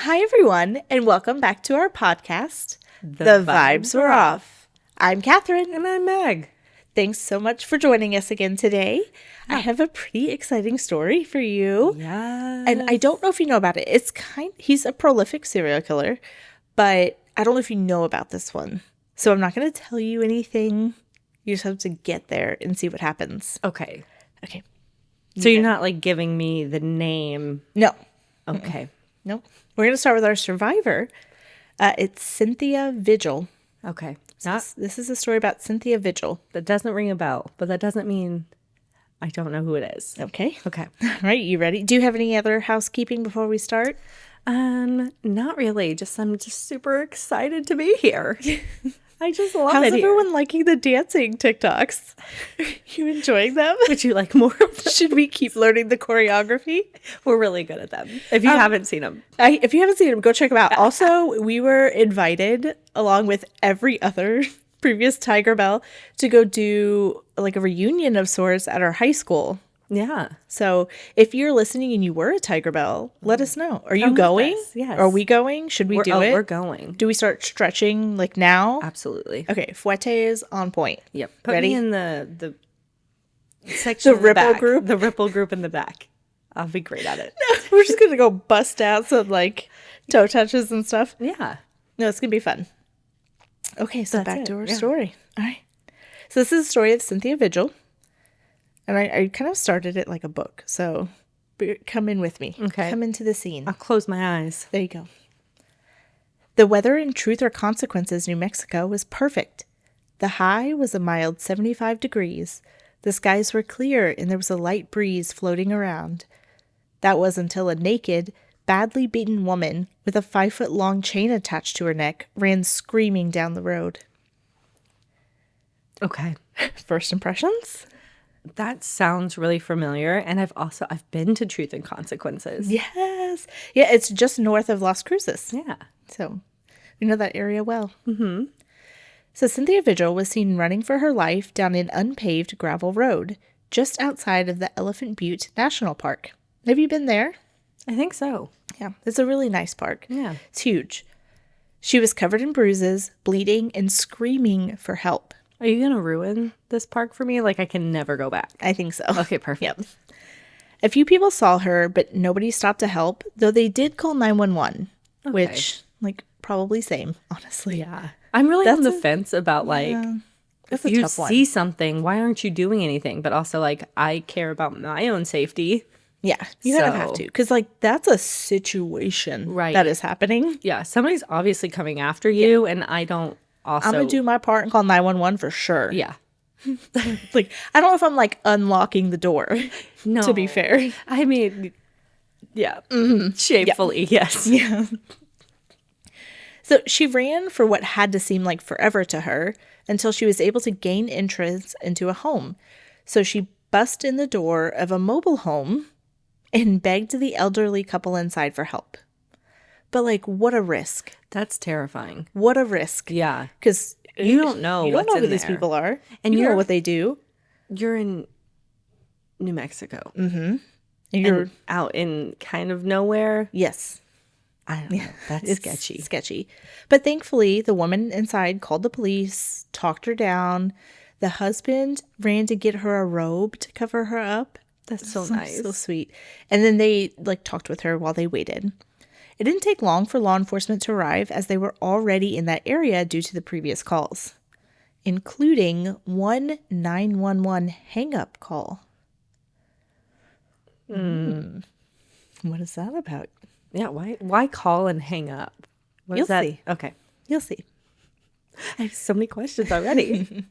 Hi, everyone, and welcome back to our podcast, The Vibes Were Off. I'm Catherine. And I'm Meg. Thanks so much for joining us again today. I have a pretty exciting story for you. Yes. And I don't know if you know about it. He's a prolific serial killer, but I don't know if you know about this one. So I'm not going to tell you anything. You just have to get there and see what happens. Okay. Okay. So you're not like giving me the name. No. Okay. No. We're going to start with our survivor. It's Cynthia Vigil. Okay. This is a story about Cynthia Vigil. That doesn't ring a bell, but that doesn't mean I don't know who it is. Okay. Okay. All right. You ready? Do you have any other housekeeping before we start? Not really. I'm just super excited to be here. I just love How's it here. everyone liking the dancing TikToks? Are you enjoying them? Would you like more of them? Should we keep learning the choreography? We're really good at them. If you haven't seen them. If you haven't seen them, go check them out. Also, we were invited, along with every other previous Tiger Bell, to go do like a reunion of sorts at our high school. Yeah. So if you're listening and you were a Tiger Bell, let us know. Are you with going? us, yes. Are we going? Should we do it? We're going. Do we start stretching like now? Absolutely. Okay, fouette is on point. Yep. Put Ready? me in the section The in ripple back. group? The ripple group in the back. I'll be great at it. We're just going to go bust out some like toe touches and stuff. Yeah. No, it's going to be fun. Okay, so That's back it, to our yeah. story. All right. So this is the story of Cynthia Vigil. And I kind of started it like a book. So come in with me. Okay. Come into the scene. I'll close my eyes. There you go. The weather in Truth or Consequences, New Mexico was perfect. The high was a mild 75 degrees. The skies were clear and there was a light breeze floating around. That was until a naked, badly beaten woman with a 5-foot-long chain attached to her neck ran screaming down the road. Okay. First impressions? That sounds really familiar. And I've been to Truth and Consequences. Yes. Yeah, it's just north of Las Cruces. Yeah. So we know that area well. Mm-hmm. So Cynthia Vigil was seen running for her life down an unpaved gravel road just outside of the Elephant Butte National Park. Have you been there? I think so. Yeah, it's a really nice park. Yeah. It's huge. She was covered in bruises, bleeding, and screaming for help. Are you going to ruin this park for me? Like I can never go back. I think so. Okay, perfect. Yep. A few people saw her, but nobody stopped to help, though they did call 911, which, like, probably same, honestly. Yeah. I'm really on the fence about like, That's if a you tough one. see something, why aren't you doing anything? But also like, I care about my own safety. Yeah, you kind of So- have to, because, like, that's a situation Right. that is happening. Yeah. Somebody's obviously coming after you and I don't also. I'm going to do my part and call 911 for sure. Yeah. Like, I don't know if I'm, like, unlocking the door, No. to be fair. I mean, yeah. Shamefully, yes. Yeah. So she ran for what had to seem like forever to her until she was able to gain entrance into a home. So she bust in the door of a mobile home and begged the elderly couple inside for help. But, like, what a risk. That's terrifying. What a risk. Yeah. Because You don't know you don't what's know who in these there. people are. And you know you're- what they do. You're in New Mexico. And you're, And out in kind of nowhere. yes. I don't know. That's It's sketchy. sketchy. But thankfully, the woman inside called the police, talked her down. The husband ran to get her a robe to cover her up. That's so nice. So sweet. And then they, like, talked with her while they waited. It didn't take long for law enforcement to arrive, as they were already in that area due to the previous calls, including one 911 hang-up call. What is that about? Yeah, why call and hang up? What You'll is that? see. Okay. You'll see. I have so many questions already.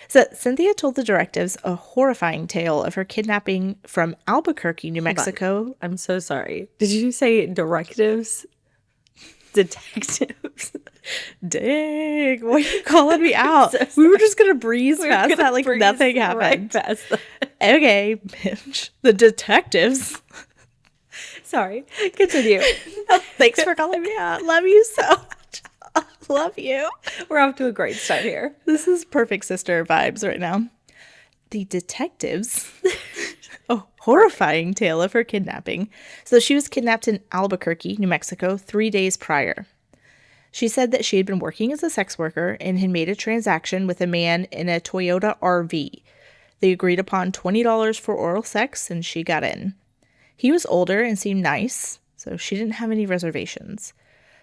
So Cynthia told the detectives a horrifying tale of her kidnapping from Albuquerque, New Mexico. I'm so sorry. Did you say directives? Detectives? Dang, why are you calling me out? so We were just going to breeze We're past gonna that like breeze nothing right happened. past that. Okay, bitch. The detectives. Sorry. Continue. Thanks for calling me out. Love you so much. Love you. We're off to a great start here. This is perfect sister vibes right now. The detectives. Oh, horrifying tale of her kidnapping. So she was kidnapped in Albuquerque, New Mexico, 3 days prior. She said that she had been working as a sex worker and had made a transaction with a man in a Toyota RV. They agreed upon $20 for oral sex, and she got in. He was older and seemed nice, so she didn't have any reservations.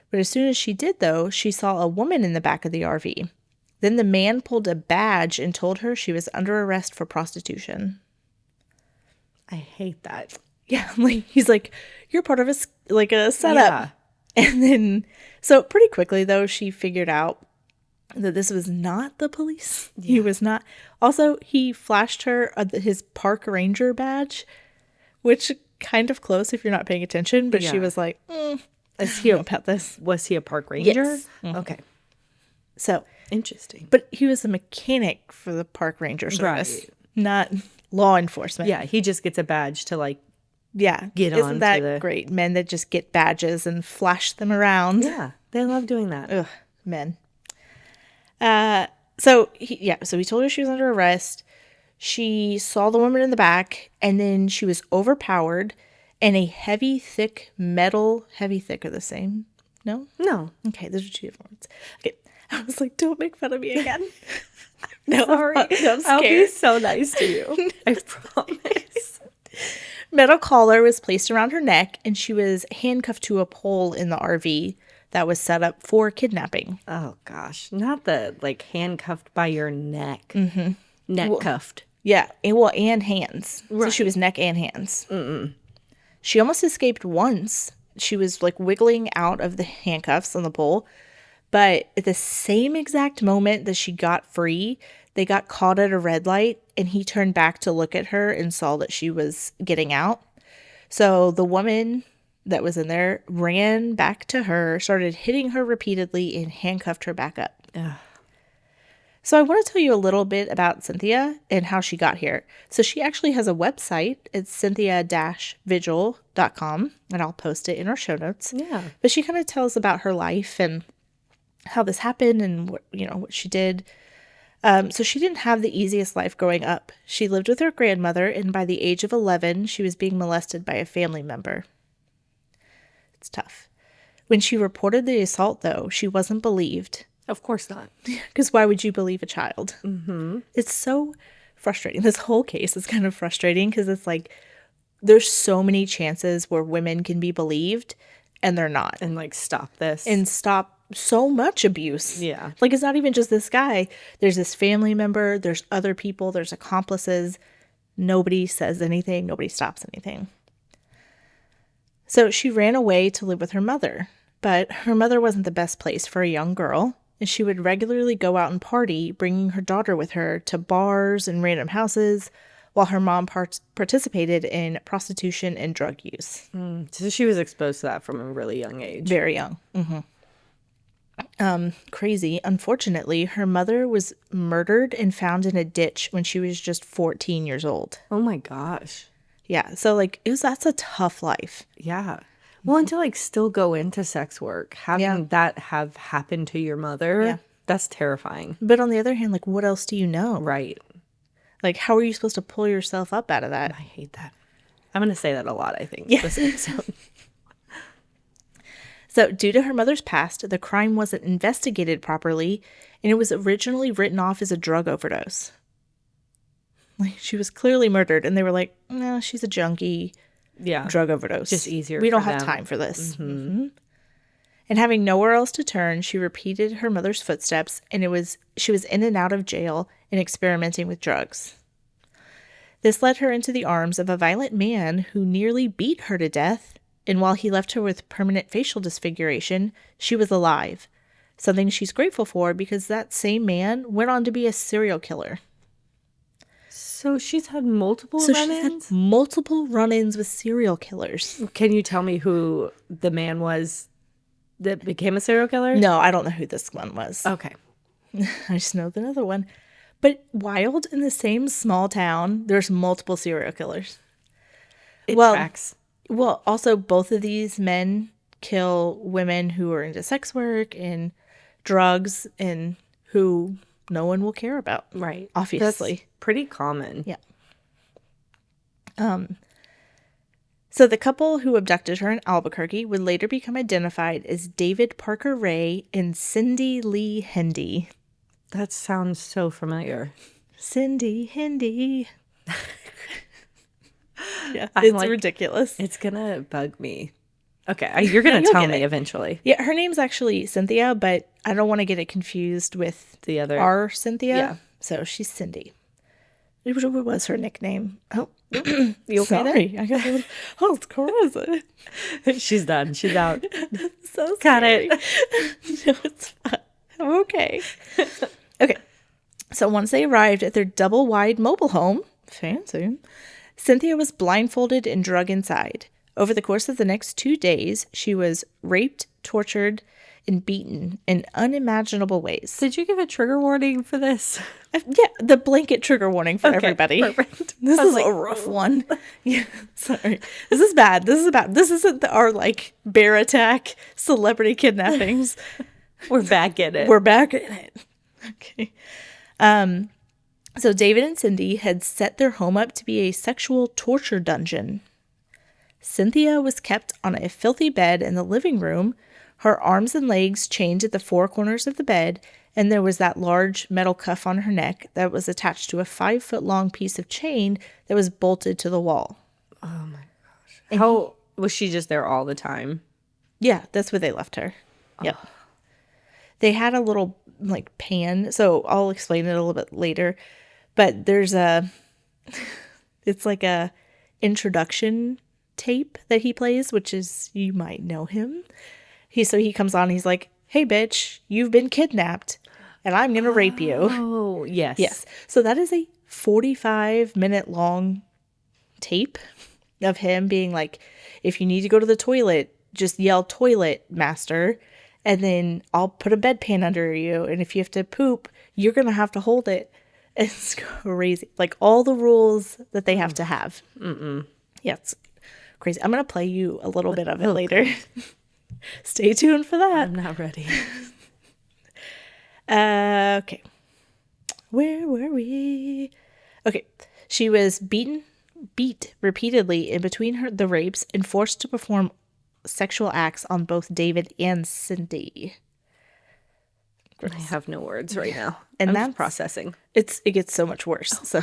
But as soon as she did, though, she saw a woman in the back of the RV. Then the man pulled a badge and told her she was under arrest for prostitution. I hate that. Yeah, like he's like, you're part of a setup. Yeah. And then, so pretty quickly, though, she figured out that this was not the police. Yeah. He was not. Also, he flashed her his park ranger badge, which kind of close if you're not paying attention. But she was like, Is he about this? Was he a park ranger? Yes. Mm-hmm. Okay. So interesting. But he was a mechanic for the park ranger service, not law enforcement. Yeah, he just gets a badge to get Isn't on. That great? Men that just get badges and flash them around. Yeah, they love doing that. Ugh, men. So he told her she was under arrest. She saw the woman in the back, and then she was overpowered, and a heavy, thick are the same? No? No. Okay, those are two different words. Okay, I was like, don't make fun of me again. No, sorry. I'm scared. I'll be so nice to you. I promise. Metal collar was placed around her neck, and she was handcuffed to a pole in the RV that was set up for kidnapping. Oh, gosh. Not the, handcuffed by your neck. Mm-hmm. Neck cuffed. Yeah. And hands. Right. So she was neck and hands. Mm-mm. She almost escaped once. She was, wiggling out of the handcuffs on the pole. But at the same exact moment that she got free, they got caught at a red light, and he turned back to look at her and saw that she was getting out. So the woman that was in there ran back to her, started hitting her repeatedly, and handcuffed her back up. Ugh. So I want to tell you a little bit about Cynthia and how she got here. So she actually has a website. It's cynthia-vigil.com, and I'll post it in our show notes. Yeah. But she kind of tells about her life and how this happened and what she did. So she didn't have the easiest life growing up. She lived with her grandmother, and by the age of 11, she was being molested by a family member. It's tough. When she reported the assault, though, she wasn't believed. Of course not. Because why would you believe a child? Mm-hmm. It's so frustrating. This whole case is kind of frustrating because it's there's so many chances where women can be believed and they're not. And stop this. And stop so much abuse. Yeah. It's not even just this guy. There's this family member. There's other people. There's accomplices. Nobody says anything. Nobody stops anything. So she ran away to live with her mother. But her mother wasn't the best place for a young girl. And she would regularly go out and party, bringing her daughter with her to bars and random houses, while her mom participated in prostitution and drug use. So she was exposed to that from a really young age. Very young. Mm-hmm. Crazy. Unfortunately, her mother was murdered and found in a ditch when she was just 14 years old. Oh my gosh. Yeah. So that's a tough life. Yeah. Well, and to still go into sex work, having that have happened to your mother, that's terrifying. But on the other hand, what else do you know? Right. How are you supposed to pull yourself up out of that? I hate that. I'm going to say that a lot, I think, this episode. So, due to her mother's past, the crime wasn't investigated properly, and it was originally written off as a drug overdose. She was clearly murdered, and they were like, no, she's a junkie. Yeah. Drug overdose. Just easier. We don't have time for this. Mm-hmm. Mm-hmm. And having nowhere else to turn, she repeated her mother's footsteps, and she was in and out of jail and experimenting with drugs. This led her into the arms of a violent man who nearly beat her to death, and while he left her with permanent facial disfiguration, she was alive, something she's grateful for because that same man went on to be a serial killer. So she's had multiple run-ins? She's had multiple run-ins with serial killers. Can you tell me who the man was that became a serial killer? No, I don't know who this one was. Okay. I just know the other one. But wild, in the same small town, there's multiple serial killers. It tracks. Well, also both of these men kill women who are into sex work and drugs and who no one will care about. Right. Obviously. That's pretty common. Yeah. So the couple who abducted her in Albuquerque would later become identified as David Parker Ray and Cindy Lee Hendy. That sounds so familiar. Cindy Hendy. Yeah, I'm it's like, ridiculous. It's going to bug me. Okay, you're going to tell me eventually. Yeah, her name's actually Cynthia, but I don't want to get it confused with the other our Cynthia. Yeah. So she's Cindy. What was her nickname? Oh, you okay? Sorry. I got a little, it's crazy. She's done. She's out. So got it. No, it's fine. I'm okay. Okay. So once they arrived at their double-wide mobile home, fancy, Cynthia was blindfolded and drug inside. Over the course of the next 2 days, she was raped, tortured, and beaten in unimaginable ways. Did you give a trigger warning for this? Yeah, the blanket trigger warning for everybody. Perfect. This is a rough one. Yeah, sorry. This is bad. This isn't our, bear attack, celebrity kidnappings. We're back in it. We're back in it. Okay. So David and Cindy had set their home up to be a sexual torture dungeon. Cynthia was kept on a filthy bed in the living room, her arms and legs chained at the four corners of the bed, and there was that large metal cuff on her neck that was attached to a 5-foot-long piece of chain that was bolted to the wall. Oh my gosh. How was she just there all the time? Yeah, that's where they left her. Yep. They had a little pan, so I'll explain it a little bit later. But there's it's like a introduction tape that he plays, which is, you might know him. He comes on, he's like, "Hey bitch, you've been kidnapped and I'm going to rape you." Oh, yes. Yes. So that is a 45-minute long tape of him being like, "If you need to go to the toilet, just yell toilet, master. And then I'll put a bedpan under you. And if you have to poop, you're going to have to hold it." It's crazy. All the rules that they have to have. Yeah, it's crazy. I'm going to play you a little bit of it later. Stay tuned for that. I'm not ready. Okay. Where were we? Okay. She was beat repeatedly in between the rapes and forced to perform sexual acts on both David and Cindy. I have no words right now. And I'm that's just processing. It gets so much worse. So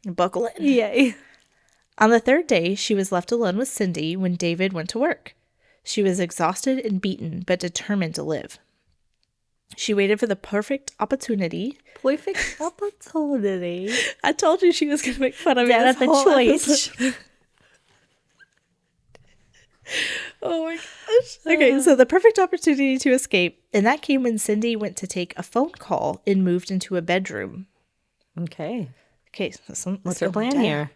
buckle in. Yay. On the third day, she was left alone with Cindy when David went to work. She was exhausted and beaten, but determined to live. She waited for the perfect opportunity. Perfect opportunity. I told you she was going to make fun of me. That's the choice. Oh my gosh. Okay, so the perfect opportunity to escape, and that came when Cindy went to take a phone call and moved into a bedroom. Okay. So what's her plan here?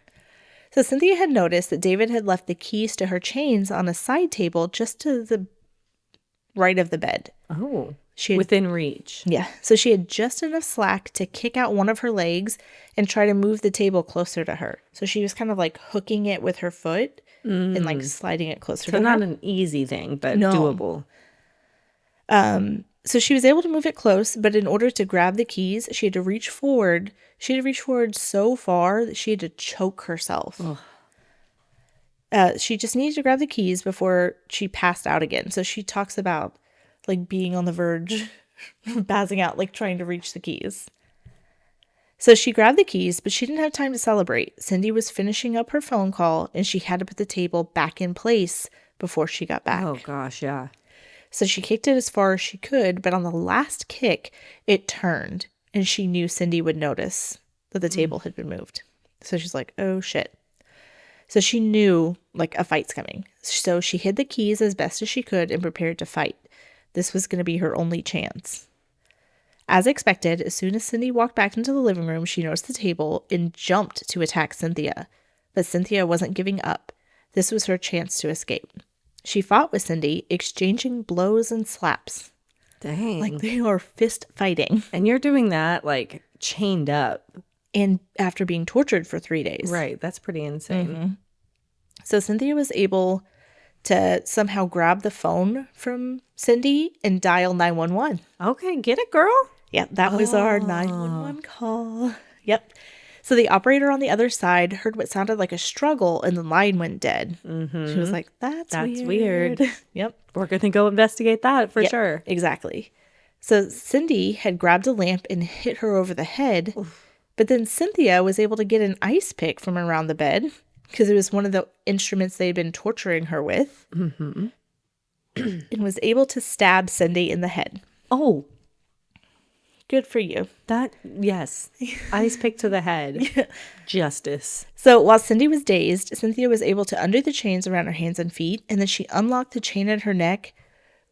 So Cynthia had noticed that David had left the keys to her chains on a side table just to the right of the bed. Oh, within reach. Yeah. So she had just enough slack to kick out one of her legs and try to move the table closer to her. So she was kind of hooking it with her foot and sliding it closer to her. So not an easy thing, but doable. So she was able to move it close, but in order to grab the keys, she had to reach forward. She had to reach forward so far that she had to choke herself. She just needed to grab the keys before she passed out again. So she talks about being on the verge, passing out, trying to reach the keys. So she grabbed the keys, but she didn't have time to celebrate. Cindy was finishing up her phone call, and she had to put the table back in place before she got back. Oh, gosh, yeah. So she kicked it as far as she could, but on the last kick, it turned, and she knew Cindy would notice that the table had been moved. So she's like, oh, shit. So she knew, a fight's coming. So she hid the keys as best as she could and prepared to fight. This was going to be her only chance. As expected, as soon as Cindy walked back into the living room, she noticed the table and jumped to attack Cynthia. But Cynthia wasn't giving up. This was her chance to escape. She fought with Cindy, exchanging blows and slaps. Dang. They are fist fighting. And you're doing that, chained up. And after being tortured for 3 days. Right. That's pretty insane. Mm-hmm. So Cynthia was able to somehow grab the phone from Cindy and dial 911. Okay, get it, girl. Yeah, that was our 911 call. Yep. So the operator on the other side heard what sounded like a struggle and the line went dead. Mm-hmm. She was like, that's weird. Yep. We're going to go investigate that for sure. Exactly. So Cindy had grabbed a lamp and hit her over the head. Oof. But then Cynthia was able to get an ice pick from around the bed because it was one of the instruments they had been torturing her with. Mm-hmm. And was able to stab Cindy in the head. Oh. Good for you. Yes. Ice pick to the head. Yeah. Justice. So while Cindy was dazed, Cynthia was able to undo the chains around her hands and feet, and then she unlocked the chain at her neck,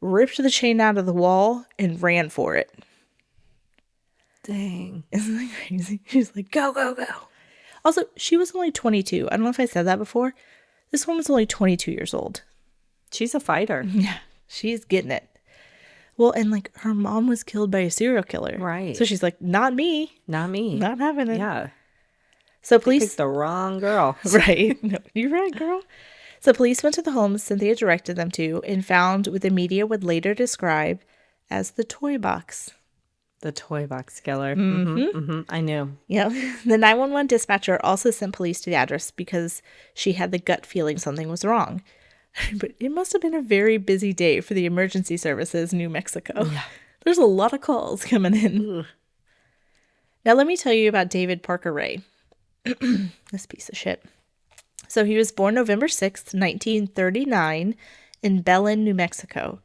ripped the chain out of the wall, and ran for it. Dang. Isn't that crazy? She's like, go, go, go. Also, she was only 22. I don't know if I said that before. This one was only 22 years old. She's a fighter. Yeah, she's getting it. Well, and like her mom was killed by a serial killer. Right. So she's like, not me. Not me. Not having it. Yeah. So police picked the wrong girl. Right. No, you're right, girl. So police went to the home Cynthia directed them to and found what the media would later describe as the toy box. The toy box killer. Mm-hmm. Mm-hmm. I knew. Yeah. The 911 dispatcher also sent police to the address because she had the gut feeling something was wrong. But it must have been a very busy day for the emergency services in New Mexico. Yeah. There's a lot of calls coming in. Ugh. Now, let me tell you about David Parker Ray. This piece of shit. So he was born November 6th, 1939 in Belen, New Mexico.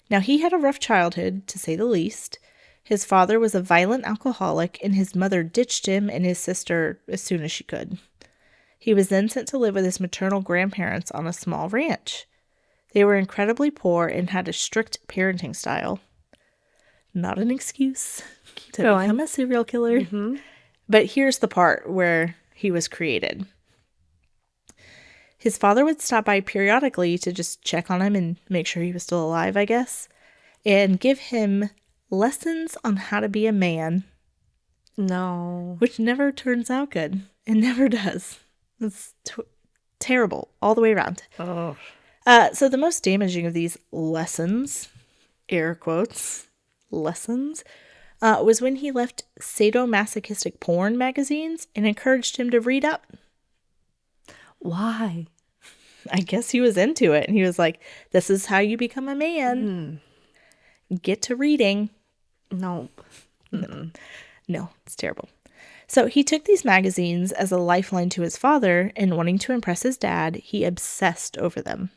Now, he had a rough childhood, to say the least. His father was a violent alcoholic, and his mother ditched him and his sister as soon as she could. He was then sent to live with his maternal grandparents on a small ranch. They were incredibly poor and had a strict parenting style. Not an excuse to become a serial killer. Mm-hmm. But here's the part where he was created. His father would stop by periodically to just check on him and make sure he was still alive, I guess, and give him lessons on how to be a man. No. Which never turns out good. It never does. It's terrible all the way around. Oh. So the most damaging of these lessons, air quotes, lessons, was when he left sadomasochistic porn magazines and encouraged him to read up. Why? I guess he was into it. And he was like, this is how you become a man. Get to reading. Nope. No, it's terrible. So he took these magazines as a lifeline to his father, and wanting to impress his dad, he obsessed over them.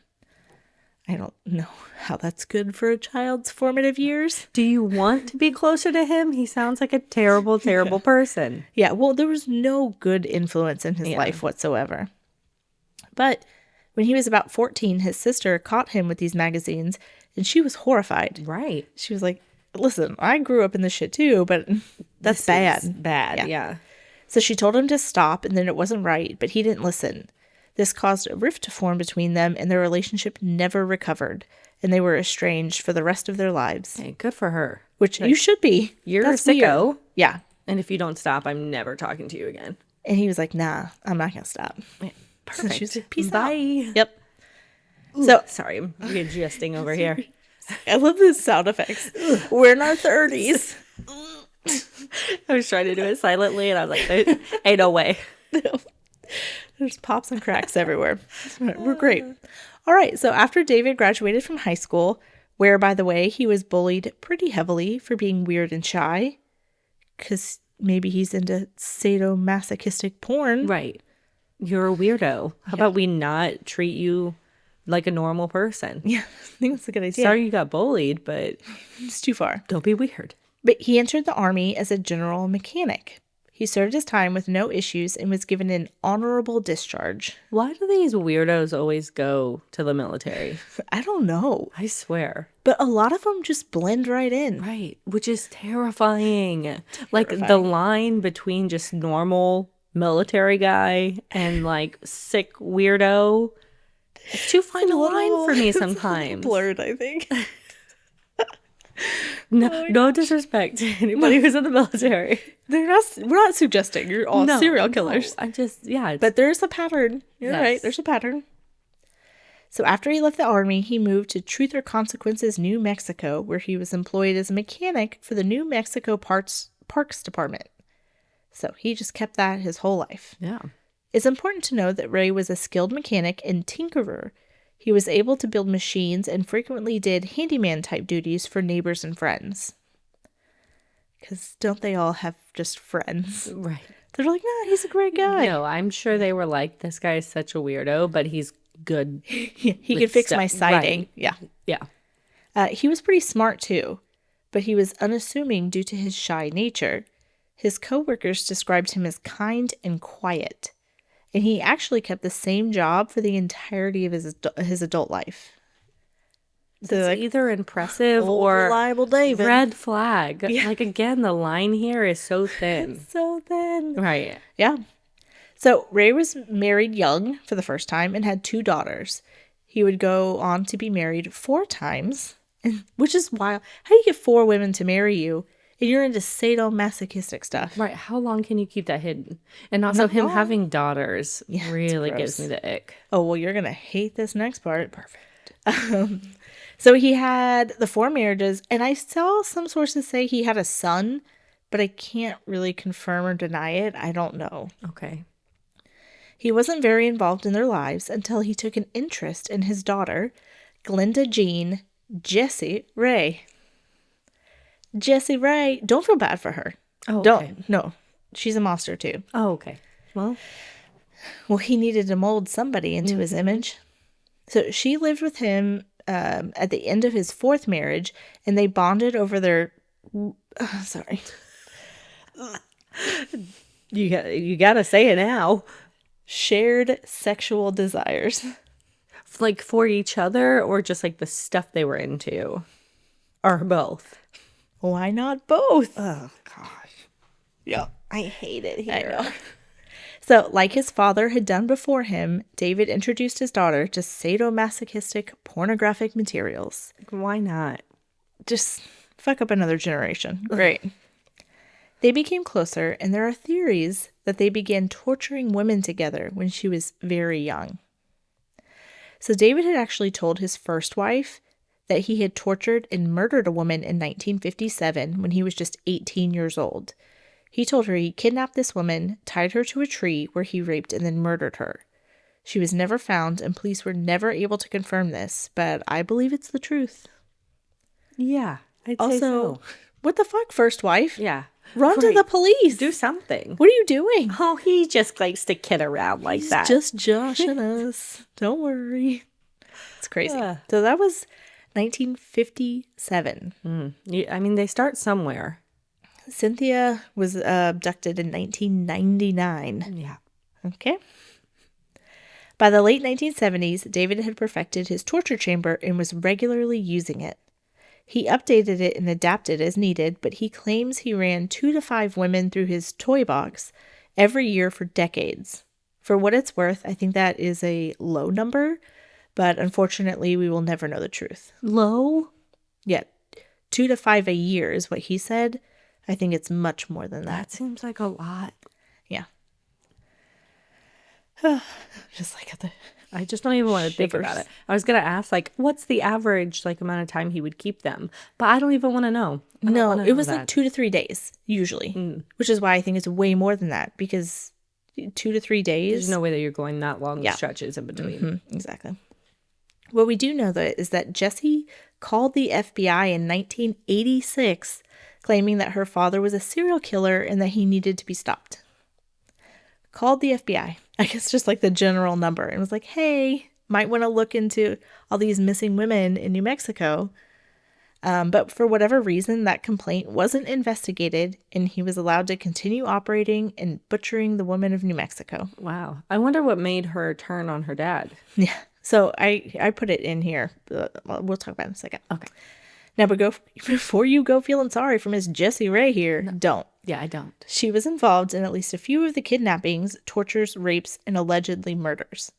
I don't know how that's good for a child's formative years. Do you want to be closer to him? He sounds like a terrible, terrible person. Yeah, well, there was no good influence in his life whatsoever. But when he was about 14, his sister caught him with these magazines, and she was horrified. Right. She was like, listen, I grew up in this shit too, but that's bad. Bad, yeah. So she told him to stop, and then it wasn't right, but he didn't listen. This caused a rift to form between them, and their relationship never recovered, and they were estranged for the rest of their lives. Hey, good for her. Which you should be. You're a sicko. Weird. Yeah. And if you don't stop, I'm never talking to you again. And he was like, nah, I'm not going to stop. Yeah, perfect. So she was like, peace Bye. out. Yep. Ooh, so sorry, I'm adjusting over here. I love those sound effects. We're in our 30s. I was trying to do it silently, and I was like, ain't no way. No. There's pops and cracks everywhere. We're great. All right. So after David graduated from high school, where, by the way, he was bullied pretty heavily for being weird and shy, because maybe he's into sadomasochistic porn. Right. You're a weirdo. How about we not treat you like a normal person? Yeah, I think that's a good idea. Sorry you got bullied, but it's too far. Don't be weird. But he entered the Army as a general mechanic. He served his time with no issues and was given an honorable discharge. Why do these weirdos always go to the military? I don't know. I swear. But a lot of them just blend right in. Right. Which is terrifying. Like the line between just normal military guy and like sick weirdo. It's too fine a line for me sometimes. Blurred, I think. No disrespect to anybody who's in the military. We're not suggesting you're all serial killers. No, but there's a pattern. You're right. There's a pattern. So after he left the Army, he moved to Truth or Consequences, New Mexico, where he was employed as a mechanic for the New Mexico Parks Department. So he just kept that his whole life. Yeah. It's important to know that Ray was a skilled mechanic and tinkerer. He was able to build machines and frequently did handyman-type duties for neighbors and friends. Because don't they all have just friends? Right. They're like, nah, he's a great guy. No, I'm sure they were like, this guy is such a weirdo, but he's good. He with could fix my stuff. siding. Right. Yeah. Yeah. He was pretty smart too, but he was unassuming due to his shy nature. His coworkers described him as kind and quiet, and he actually kept the same job for the entirety of his adult life. So That's like, either impressive old or reliable David. red flag. Yeah. Like, again, the line here is so thin. So then, Right. yeah. So Ray was married young for the first time and had 2 daughters. He would go on to be married 4 times, which is wild. How do you get 4 women to marry you and you're into sadomasochistic stuff? Right. How long can you keep that hidden? And also him long. having daughters Yeah, really it's gives gross. me the ick. Oh, well, you're going to hate this next part. Perfect. So he had the 4 marriages, and I saw some sources say he had a son, but I can't really confirm or deny it. I don't know. Okay. He wasn't very involved in their lives until he took an interest in his daughter, Glenda Jean Jessie Ray. Jessie Ray, don't feel bad for her. Oh, okay. Don't. No, she's a monster too. Oh, okay. Well, He needed to mold somebody into his image. So she lived with him at the end of his 4th marriage, and they bonded over their... sorry. you gotta say it now. Shared sexual desires. Like for each other or just like the stuff they were into? Or both? Why not both? Oh, gosh. Yeah. I hate it here. I know. So, like his father had done before him, David introduced his daughter to sadomasochistic pornographic materials. Why not? Just fuck up another generation. Great. They became closer, and there are theories that they began torturing women together when she was very young. So David had actually told his first wife that he had tortured and murdered a woman in 1957 when he was just 18 years old. He told her he kidnapped this woman, tied her to a tree where he raped and then murdered her. She was never found, and police were never able to confirm this, but I believe it's the truth. Yeah, I'd say Also, so. what the fuck, first wife? Yeah. Run to Right. the police. Do something. What are you doing? Oh, he just likes to kid around like that. Just joshing us. Don't worry. It's crazy. Yeah. So that was 1957. I mean, they start somewhere. Cynthia was abducted in 1999. Yeah. Okay. By the late 1970s, David had perfected his torture chamber and was regularly using it. He updated it and adapted as needed, but he claims he ran 2 to 5 women through his toy box every year for decades. For what it's worth, I think that is a low number, but unfortunately, we will never know the truth. Low? Yeah, 2 to 5 a year is what he said. I think it's much more than That that. seems like a lot. Yeah. Just like at the... I just don't even want to think Shivers. about it. I was going to ask, like, what's the average, like, amount of time he would keep them? But I don't even want to know. I don't No, wanna it know was that. like 2 to 3 days, usually. Which is why I think it's way more than that, because 2 to 3 days... There's no way that you're going that long Yeah. stretches in between. Exactly. What we do know, though, is that Jessie called the FBI in 1986, claiming that her father was a serial killer and that he needed to be stopped. Called the FBI, I guess just like the general number, and was like, hey, might want to look into all these missing women in New Mexico. But for whatever reason, that complaint wasn't investigated, and he was allowed to continue operating and butchering the women of New Mexico. Wow. I wonder what made her turn on her dad. Yeah. So I put it in here. We'll talk about it in a second. Okay. Now, but before you go feeling sorry for Miss Jessie Ray here, don't. Yeah, I don't. She was involved in at least a few of the kidnappings, tortures, rapes, and allegedly murders.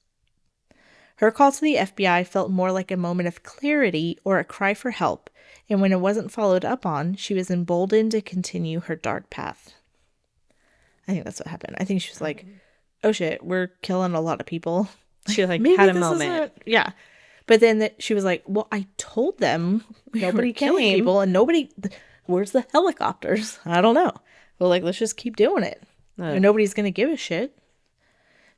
Her call to the FBI felt more like a moment of clarity or a cry for help, and when it wasn't followed up on, she was emboldened to continue her dark path. I think that's what happened. I think she was like, oh shit, we're killing a lot of people. She like Maybe had a this moment. isn't- Yeah. But then she was like, well, I told them nobody killing people and nobody, where's the helicopters? I don't know. Well, like, let's just keep doing it. And nobody's going to give a shit.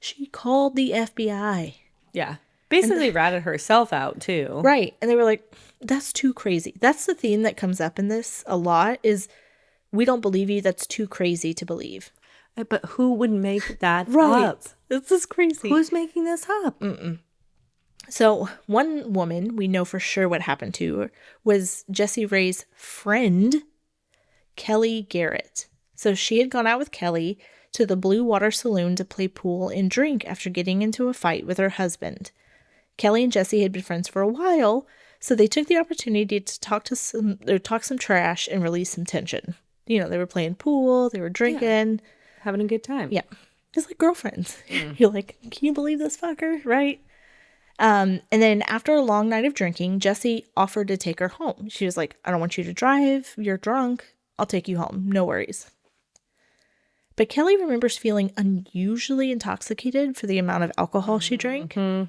She called the FBI. Yeah. Basically ratted herself out, too. Right. And they were like, that's too crazy. That's the theme that comes up in this a lot is we don't believe you. That's too crazy to believe. But who would make that Right. up? This is crazy. Who's making this up? So one woman we know for sure what happened to her was Jesse Ray's friend, Kelly Garrett. So she had gone out with Kelly to the Blue Water Saloon to play pool and drink after getting into a fight with her husband. Kelly and Jesse had been friends for a while, so they took the opportunity to talk some trash and release some tension. You know, they were playing pool, they were drinking. Yeah. Having a good time. Yeah. It's like girlfriends. You're like, can you believe this fucker? Right? And then after a long night of drinking, Jesse offered to take her home. She was like, I don't want you to drive. You're drunk. I'll take you home. No worries. But Kelly remembers feeling unusually intoxicated for the amount of alcohol she drank. And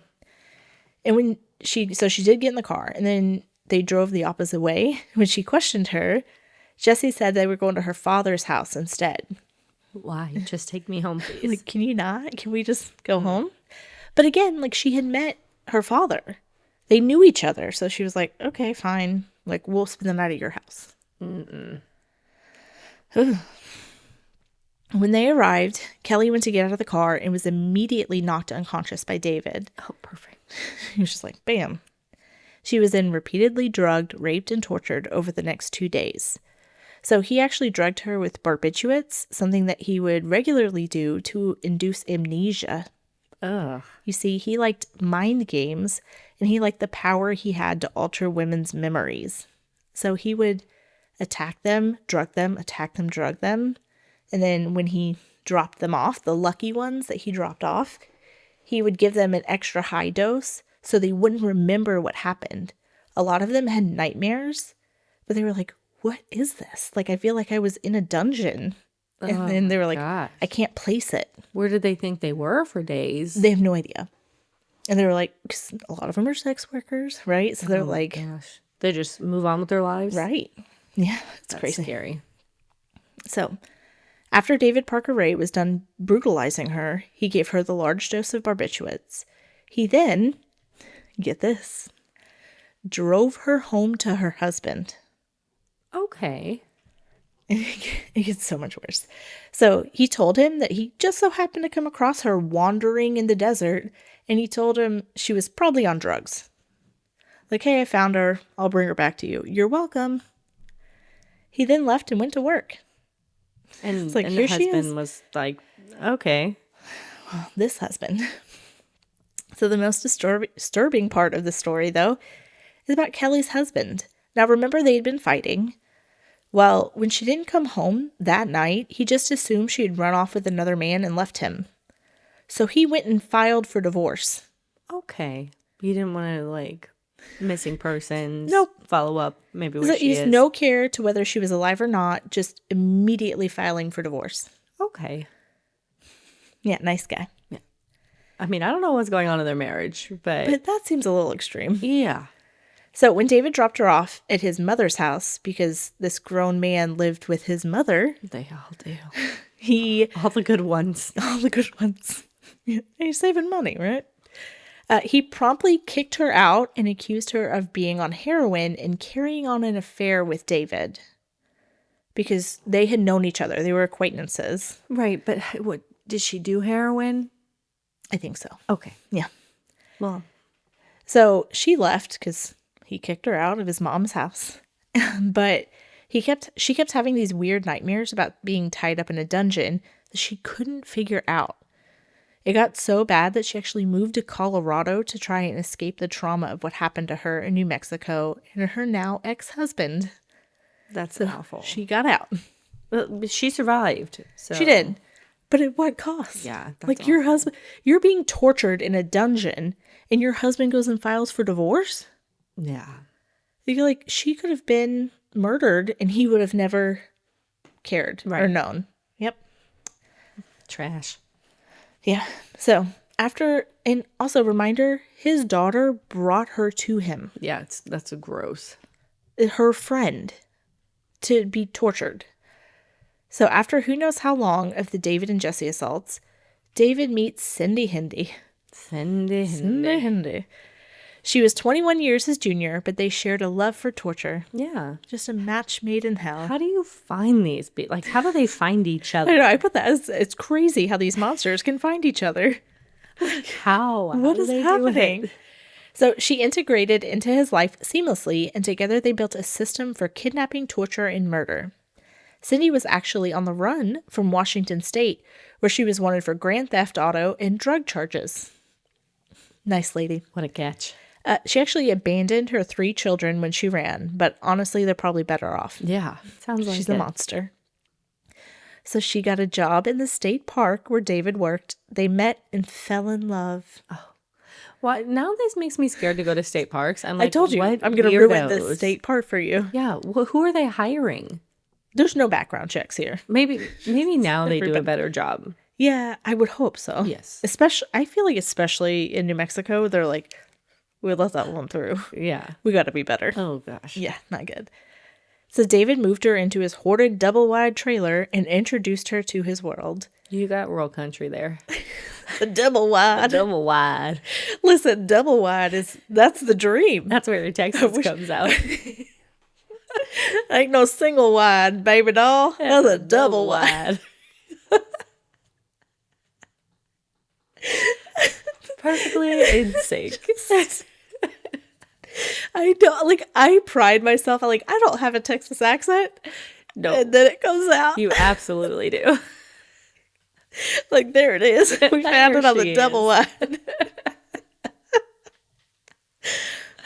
when she did get in the car, and then they drove the opposite way. When she questioned her, Jesse said they were going to her father's house instead. Why? Just take me home, please. Like, can you not? Can we just go home? But again, like, she had met her father. They knew each other. So she was like, okay, fine. Like, we'll spend the night at your house. When they arrived, Kelly went to get out of the car and was immediately knocked unconscious by David. Oh, perfect. He was just like, bam. She was then repeatedly drugged, raped, and tortured over the next 2 days. So he actually drugged her with barbiturates, something that he would regularly do to induce amnesia. Ugh. You see, he liked mind games, and he liked the power he had to alter women's memories. So he would attack them, drug them, attack them, drug them. And then when he dropped them off, the lucky ones that he dropped off, he would give them an extra high dose so they wouldn't remember what happened. A lot of them had nightmares, but they were like, what is this? Like, I feel like I was in a dungeon. And then they were like, gosh. I can't place it. Where did they think they were for days? They have no idea. And they were like, 'cause a lot of them are sex workers, right? So they're like, gosh. They just move on with their lives? right. Yeah, it's That's crazy. scary. So after David Parker Ray was done brutalizing her, he gave her the large dose of barbiturates. He then, get this, drove her home to her husband. Okay. It gets so much worse. So he told him that he just so happened to come across her wandering in the desert, and he told him she was probably on drugs. Like, hey, I found her. I'll bring her back to you. You're welcome. He then left and went to work. And, It's like, and here the she is. husband was like, okay. This husband. So the most disturbing part of the story, though, is about Kelly's husband. Now, remember, they had been fighting. Well, when she didn't come home that night, he just assumed she had run off with another man and left him. So he went and filed for divorce. Okay. You didn't want to, like, missing persons. Nope. Follow up. Maybe So where she he's is. no care to whether she was alive or not, just immediately filing for divorce. Okay. Yeah, nice guy. I mean, I don't know what's going on in their marriage, But that seems a little extreme. yeah. So when David dropped her off at his mother's house, because this grown man lived with his mother, They all do. he... All the good ones. All the good ones. Yeah, he's saving money, right? He promptly kicked her out and accused her of being on heroin and carrying on an affair with David. Because they had known each other. They were acquaintances. Right, but what, did she do heroin? I think so. Okay. Yeah. Well, So she left because he kicked her out of his mom's house. But she kept having these weird nightmares about being tied up in a dungeon that she couldn't figure out. It got so bad that she actually moved to Colorado to try and escape the trauma of what happened to her in New Mexico and her now ex-husband. that's awful. She got out. But she survived. So. She did. But at what cost? Yeah, that's like your husband, you're being tortured in a dungeon and your husband goes and files for divorce? Yeah. You're like, she could have been murdered and he would have never cared or known. Yep. Trash. Yeah. So after, and also reminder, his daughter brought her to him, Yeah, that's a gross. her friend, to be tortured. So after who knows how long of the David and Jesse assaults, David meets Cindy Hindi. Cindy Hindi. She was 21 years his junior, but they shared a love for torture. Yeah. Just a match made in hell. How do you find these? Like, how do they find each other? I know, I put that as, it's crazy how these monsters can find each other. How? What is happening? So she integrated into his life seamlessly, and together they built a system for kidnapping, torture, and murder. Cindy was actually on the run from Washington State, where she was wanted for grand theft auto and drug charges. Nice lady. What a catch. She actually abandoned her 3 children when she ran, but honestly, they're probably better off. Yeah, sounds like she's a monster. So she got a job in the state park where David worked. They met and fell in love. Oh. Well, now this makes me scared to go to state parks. I'm like, I told you, I'm going to ruin this state park for you. Yeah, well, who are they hiring? There's no background checks here. Maybe now they do a better job. Yeah, I would hope so. Yes. I feel like especially in New Mexico, they're like, we let that one through. Yeah. We got to be better. Oh, gosh. Yeah, not good. So David moved her into his hoarded double-wide trailer and introduced her to his world. You got rural country there. The double-wide. Double wide. Listen, double-wide that's the dream. That's where your Texas comes out. Ain't no single wide, baby doll. That's a double wide. Perfectly in sync. I pride myself. I don't have a Texas accent. No. And then it comes out. You absolutely do. There it is. We found it on the double wide.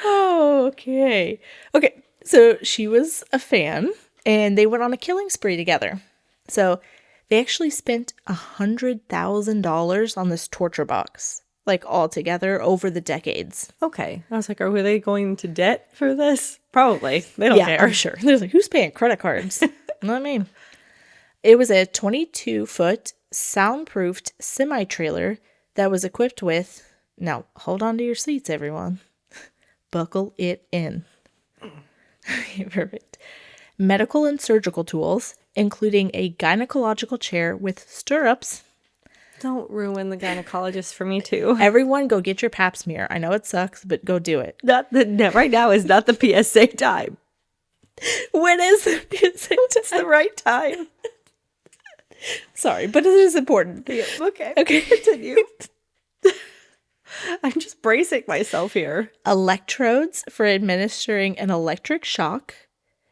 Okay. Okay. So she was a fan, and they went on a killing spree together. So they actually spent $100,000 on this torture box, all together over the decades. Okay. I was like, are they going to debt for this? Probably. They don't care. I'm sure. They're like, who's paying credit cards? You know what I mean? It was a 22-foot soundproofed semi-trailer that was equipped with, now hold on to your seats, everyone. Buckle it in. Perfect. Medical and surgical tools, including a gynecological chair with stirrups. Don't ruin the gynecologist for me, too. Everyone go get your pap smear. I know it sucks, but go do it. Right now is not the PSA time. When is the PSA time? It's the right time. Sorry, but it is important. Yeah, okay, continue. I'm just bracing myself here. Electrodes for administering an electric shock,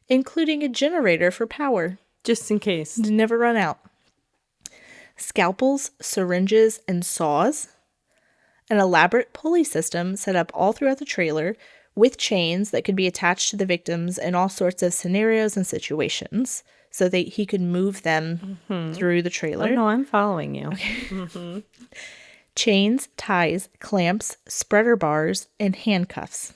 including a generator for power. Just in case. To never run out. Scalpels, syringes, and saws. An elaborate pulley system set up all throughout the trailer with chains that could be attached to the victims in all sorts of scenarios and situations so that he could move them through the trailer. Oh, no, I'm following you. Okay. Mm-hmm. Chains, ties, clamps, spreader bars, and handcuffs.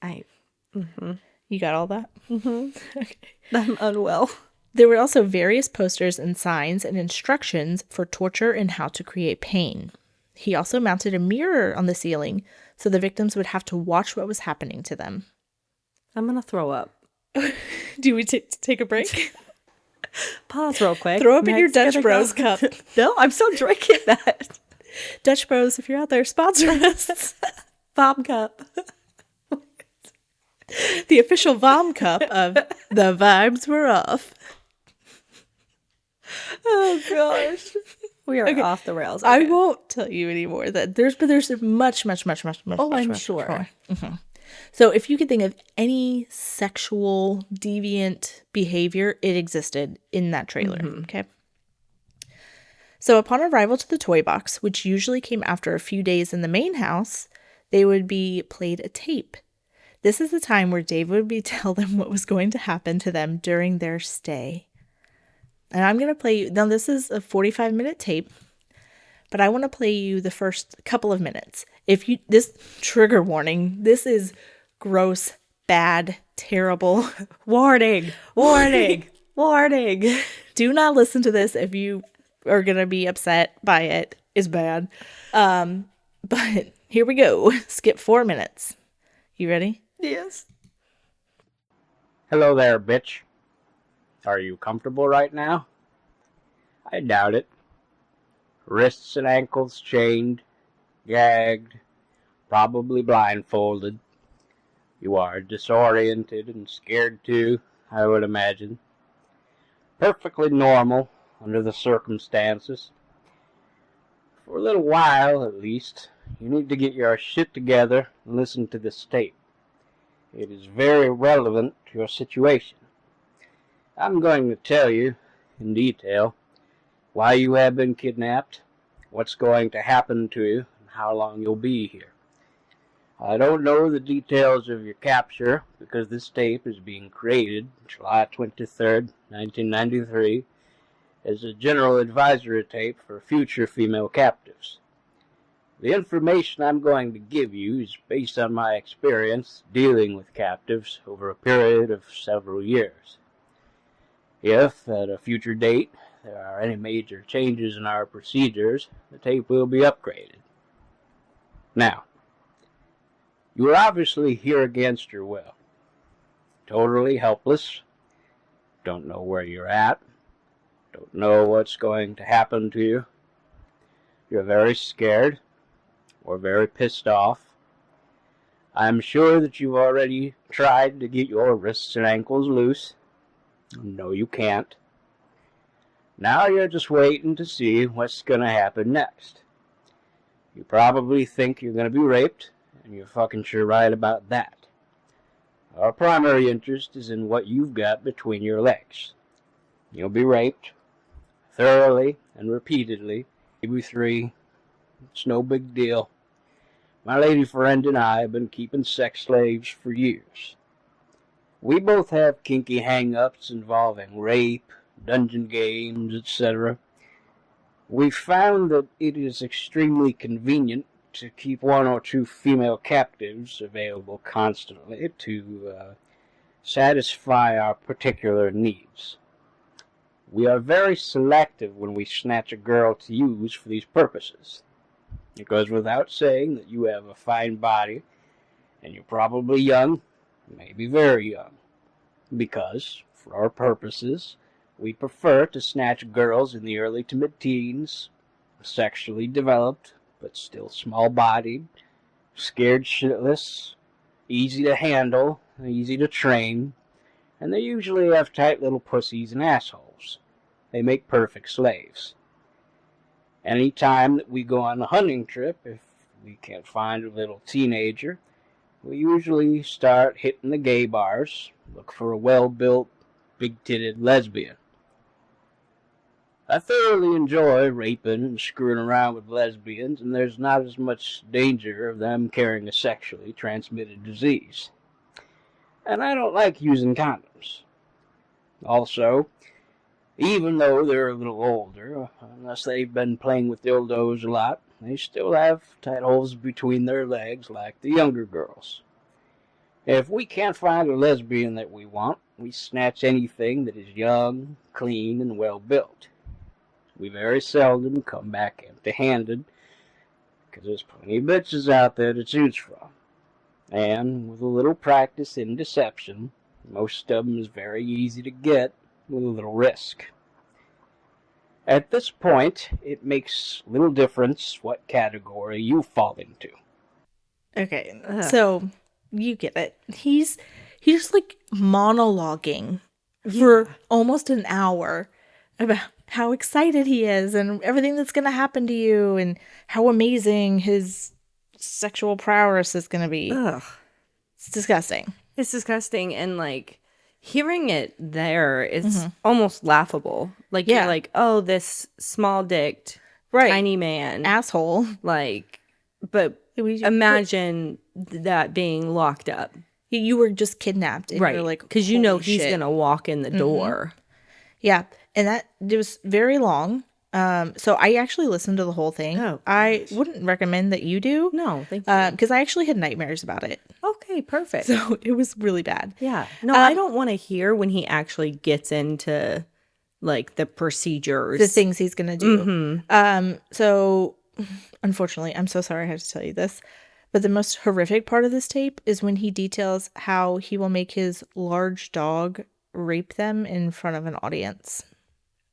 You got all that? Okay. I'm unwell. There were also various posters and signs and instructions for torture and how to create pain. He also mounted a mirror on the ceiling so the victims would have to watch what was happening to them. I'm going to throw up. Do we take a break? Pause real quick. Throw up in your Dutch Bros cup. No, I'm still drinking that. Dutch Bros, if you're out there, sponsor us. Vom cup. The official Vom cup of The Vibes Were Off. Oh, gosh. We are off the rails. Okay. I won't tell you anymore. There's much. Oh, I'm sure. More. Mm-hmm. So if you could think of any sexual deviant behavior, it existed in that trailer. Mm-hmm. Okay. So upon arrival to the toy box, which usually came after a few days in the main house, they would be played a tape. This is the time where David would be tell them what was going to happen to them during their stay. And I'm going to play you, now this is a 45-minute tape, but I want to play you the first couple of minutes. This trigger warning, this is gross, bad, terrible. Warning. Do not listen to this if you are going to be upset by it. It's bad. But here we go. Skip 4 minutes. You ready? Yes. Hello there, bitch. Are you comfortable right now? I doubt it. Wrists and ankles chained, gagged, probably blindfolded. You are disoriented and scared too, I would imagine. Perfectly normal under the circumstances. For a little while, at least, you need to get your shit together and listen to this tape. It is very relevant to your situation. I'm going to tell you, in detail, why you have been kidnapped, what's going to happen to you, and how long you'll be here. I don't know the details of your capture because this tape is being created July 23rd, 1993, as a general advisory tape for future female captives. The information I'm going to give you is based on my experience dealing with captives over a period of several years. If, at a future date, there are any major changes in our procedures, the tape will be upgraded. Now, you are obviously here against your will. Totally helpless. Don't know where you're at. Don't know what's going to happen to you. You're very scared or very pissed off. I'm sure that you've already tried to get your wrists and ankles loose. No, you can't. Now you're just waiting to see what's going to happen next. You probably think you're going to be raped, and you're fucking sure right about that. Our primary interest is in what you've got between your legs. You'll be raped, thoroughly and repeatedly, maybe 3. It's no big deal. My lady friend and I have been keeping sex slaves for years. We both have kinky hang-ups involving rape, dungeon games, etc. We've found that it is extremely convenient to keep 1 or 2 female captives available constantly to satisfy our particular needs. We are very selective when we snatch a girl to use for these purposes. It goes without saying that you have a fine body, and you're probably young, maybe very young, because, for our purposes, we prefer to snatch girls in the early to mid-teens, sexually developed, but still small-bodied, scared shitless, easy to handle, easy to train, and they usually have tight little pussies and assholes. They make perfect slaves. Any time that we go on a hunting trip, if we can't find a little teenager, we usually start hitting the gay bars, look for a well-built, big-titted lesbian. I thoroughly enjoy raping and screwing around with lesbians, and there's not as much danger of them carrying a sexually transmitted disease. And I don't like using condoms. Also, even though they're a little older, unless they've been playing with dildos a lot, they still have tight holes between their legs like the younger girls. If we can't find a lesbian that we want, we snatch anything that is young, clean, and well-built. We very seldom come back empty-handed, because there's plenty of bitches out there to choose from. And with a little practice in deception, most of them is very easy to get with a little risk. At this point, it makes little difference what category you fall into. Okay, so you get it. He's just like monologuing for almost an hour about how excited he is and everything that's going to happen to you and how amazing his sexual prowess is going to be. Ugh. It's disgusting. It's disgusting, and like hearing it there is almost laughable. Like you're like, oh, this small-dicked, tiny man, asshole. Like, but imagine that being locked up. You were just kidnapped, and you're like, because you know he's gonna walk in the door. Yeah, and it was very long. So I actually listened to the whole thing. Oh, I wouldn't recommend that you do. No, thank you. Because I actually had nightmares about it. Okay, perfect. So it was really bad. Yeah. No, I don't want to hear when he actually gets into like the procedures, the things he's gonna do. So unfortunately, I'm so sorry I have to tell you this, but the most horrific part of this tape is when he details how he will make his large dog rape them in front of an audience.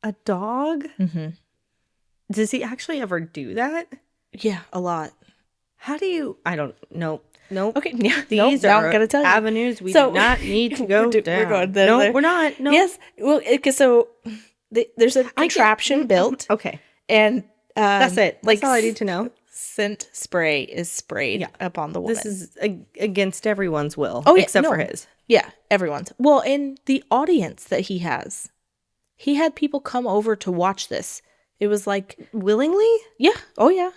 A dog? Mm-hmm. Does he actually ever do that? Yeah, a lot. How do you? I don't know. Nope. Okay, yeah. These Now are I'm gonna tell you. avenues we So- do not need to go down. We're going there. No, we're not. No. Yes. Well, because there's a contraption built, Okay. and That's it. Like That's all I need to know. scent spray is sprayed upon the woman. This is against everyone's will. Oh, yeah, except for no. his. Yeah, everyone's. Well, in the audience that he has, he had people come over to watch this. It was like, Willingly? yeah, oh yeah.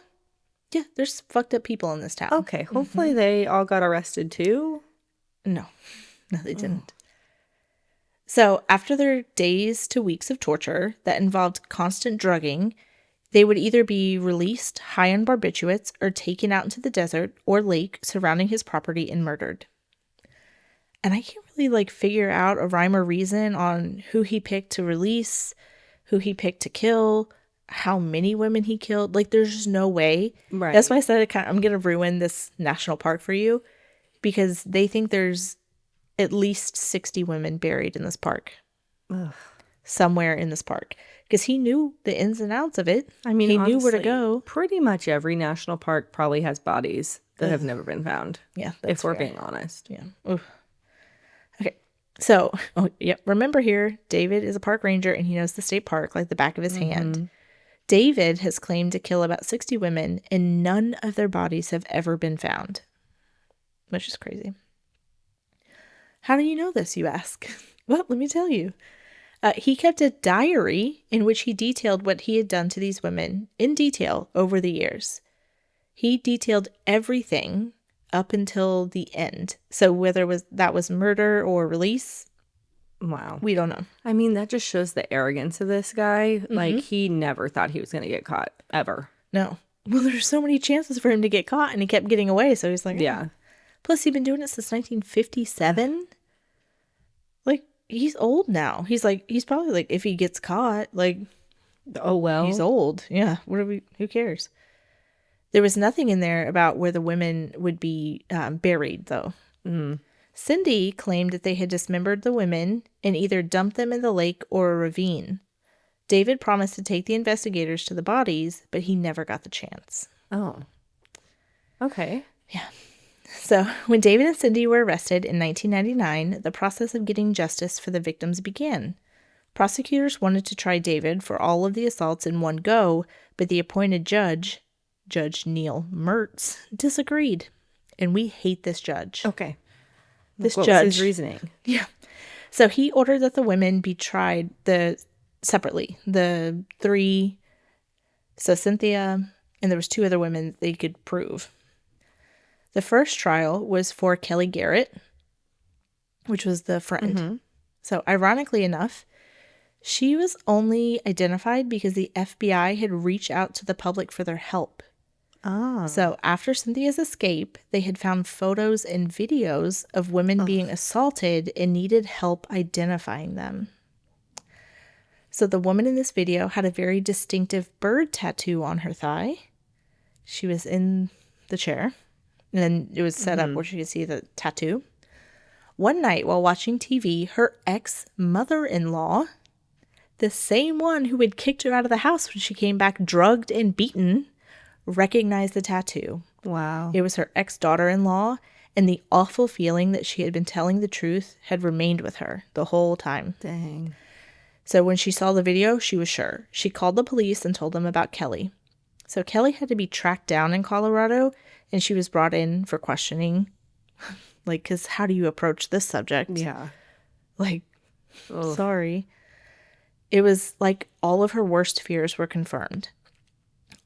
Yeah, there's fucked up people in this town. Okay. Hopefully they all got arrested too. No, they didn't. So after their days to weeks of torture that involved constant drugging, they would either be released high on barbiturates or taken out into the desert or lake surrounding his property and murdered. And I can't really figure out a rhyme or reason on who he picked to release, who he picked to kill, how many women he killed. There's just no way. Right. That's why I said I'm going to ruin this national park for you, because they think there's at least 60 women buried in this park. Ugh. Somewhere in this park. Because he knew the ins and outs of it. I mean, he honestly, knew where to go. Pretty much every national park probably has bodies that have never been found. Yeah, if we're being honest. Yeah. Oof. Okay. So, remember here, David is a park ranger and he knows the state park like the back of his hand. David has claimed to kill about 60 women and none of their bodies have ever been found, which is crazy. How do you know this, you ask? Well, let me tell you. He kept a diary in which he detailed what he had done to these women in detail over the years. He detailed everything up until the end. So whether that was murder or release, wow, we don't know. I mean, that just shows the arrogance of this guy. He never thought he was going to get caught, ever. No. Well, there's so many chances for him to get caught, and he kept getting away, so he's like, yeah. Plus, he's been doing it since 1957. He's old now. He's probably if he gets caught, oh, well. He's old. Yeah. Who cares? There was nothing in there about where the women would be buried, though. Cindy claimed that they had dismembered the women and either dumped them in the lake or a ravine. David promised to take the investigators to the bodies, but he never got the chance. Oh. Okay. Yeah. So when David and Cindy were arrested in 1999, the process of getting justice for the victims began. Prosecutors wanted to try David for all of the assaults in one go, but the appointed judge, Judge Neil Mertz, disagreed. And we hate this judge. Okay. This what judge. was his reasoning? Yeah. So he ordered that the women be tried separately. The three, so Cynthia, and there was two other women they could prove. The first trial was for Kelly Garrett, which was the friend. So ironically enough, she was only identified because the FBI had reached out to the public for their help. Oh. So after Cynthia's escape, they had found photos and videos of women being assaulted and needed help identifying them. So the woman in this video had a very distinctive bird tattoo on her thigh. She was in the chair. And then it was set up where she could see the tattoo. One night while watching TV, her ex-mother-in-law, the same one who had kicked her out of the house when she came back drugged and beaten, recognized the tattoo. Wow. It was her ex-daughter-in-law, and the awful feeling that she had been telling the truth had remained with her the whole time. Dang. So when she saw the video, she was sure. She called the police and told them about Kelly. So Kelly had to be tracked down in Colorado, and she was brought in for questioning. Because how do you approach this subject? Yeah. Sorry. It was like all of her worst fears were confirmed.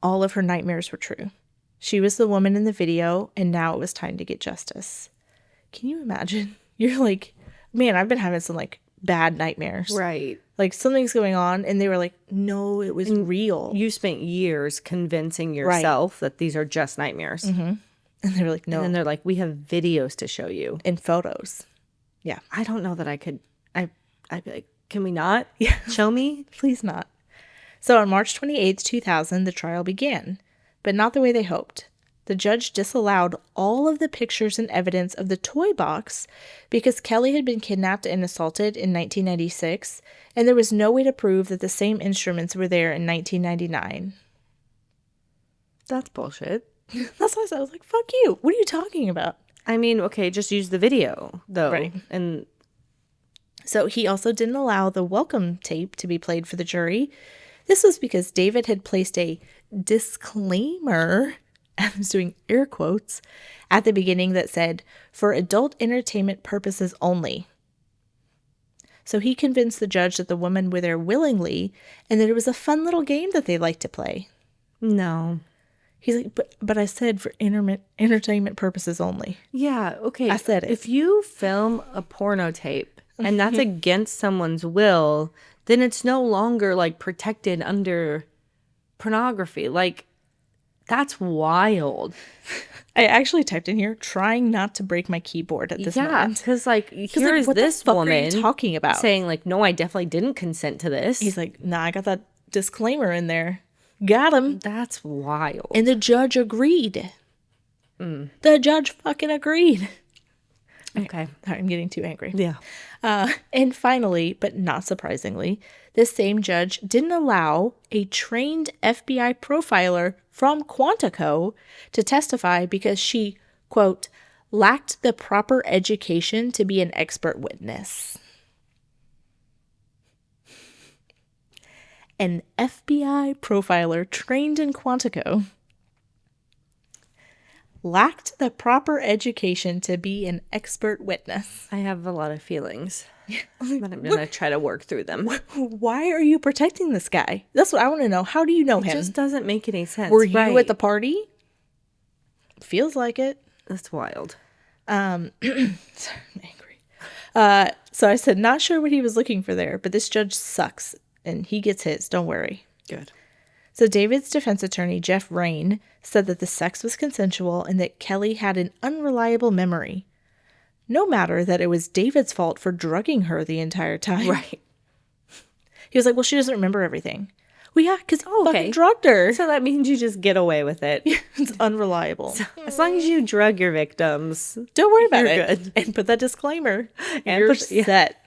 All of her nightmares were true. She was the woman in the video, and now it was time to get justice. Can you imagine? You're like, man, I've been having some bad nightmares. Right. Something's going on, and they were like, no, it was real. You spent years convincing yourself that these are just nightmares. And they were like, no. And then they're like, we have videos to show you. And photos. Yeah. I don't know that I could. I'd be like, can we not? Yeah. Show me? Please not. So on March 28th, 2000, the trial began, but not the way they hoped. The judge disallowed all of the pictures and evidence of the toy box because Kelly had been kidnapped and assaulted in 1996, and there was no way to prove that the same instruments were there in 1999. That's bullshit. That's why I was like, fuck you. What are you talking about? I mean, okay, just use the video, though. Right. And so he also didn't allow the welcome tape to be played for the jury. This was because David had placed a disclaimer, I was doing air quotes, at the beginning that said, for adult entertainment purposes only. So he convinced the judge that the women were there willingly and that it was a fun little game that they liked to play. no. He's like, but I said for entertainment purposes only. Yeah, okay. I said it. If you film a porno tape and that's against someone's will, then it's no longer like protected under pornography. Like, that's wild. I actually typed in here, trying not to break my keyboard at this Yeah, moment. because like here's what the this fuck are woman you talking about? saying like, no, I definitely didn't consent to this. He's like, nah, I got that disclaimer in there. Got him. That's wild. And the judge agreed. The judge fucking agreed. Okay. Sorry, I'm getting too angry. Yeah. And finally, but not surprisingly, this same judge didn't allow a trained FBI profiler from Quantico to testify because she, quote, lacked the proper education to be an expert witness. An FBI profiler trained in Quantico lacked the proper education to be an expert witness. I have a lot of feelings, but I'm going to try to work through them. Why are you protecting this guy? That's what I want to know. How do you know It him? just doesn't make any sense. Were you Right. at the party? Feels like it. That's wild. Sorry, I'm angry. So I said, not sure what he was looking for there, but this judge sucks, and he gets his. Don't worry. Good. So David's defense attorney, Jeff Rain, said that the sex was consensual and that Kelly had an unreliable memory. No matter that it was David's fault for drugging her the entire time. Right. He was like, well, she doesn't remember everything. Well, yeah, because he Okay. fucking drugged her. So that means you just get away with it. It's unreliable. As long as you drug your victims. Don't worry about You're it. good. And put that disclaimer. And You're yeah. set.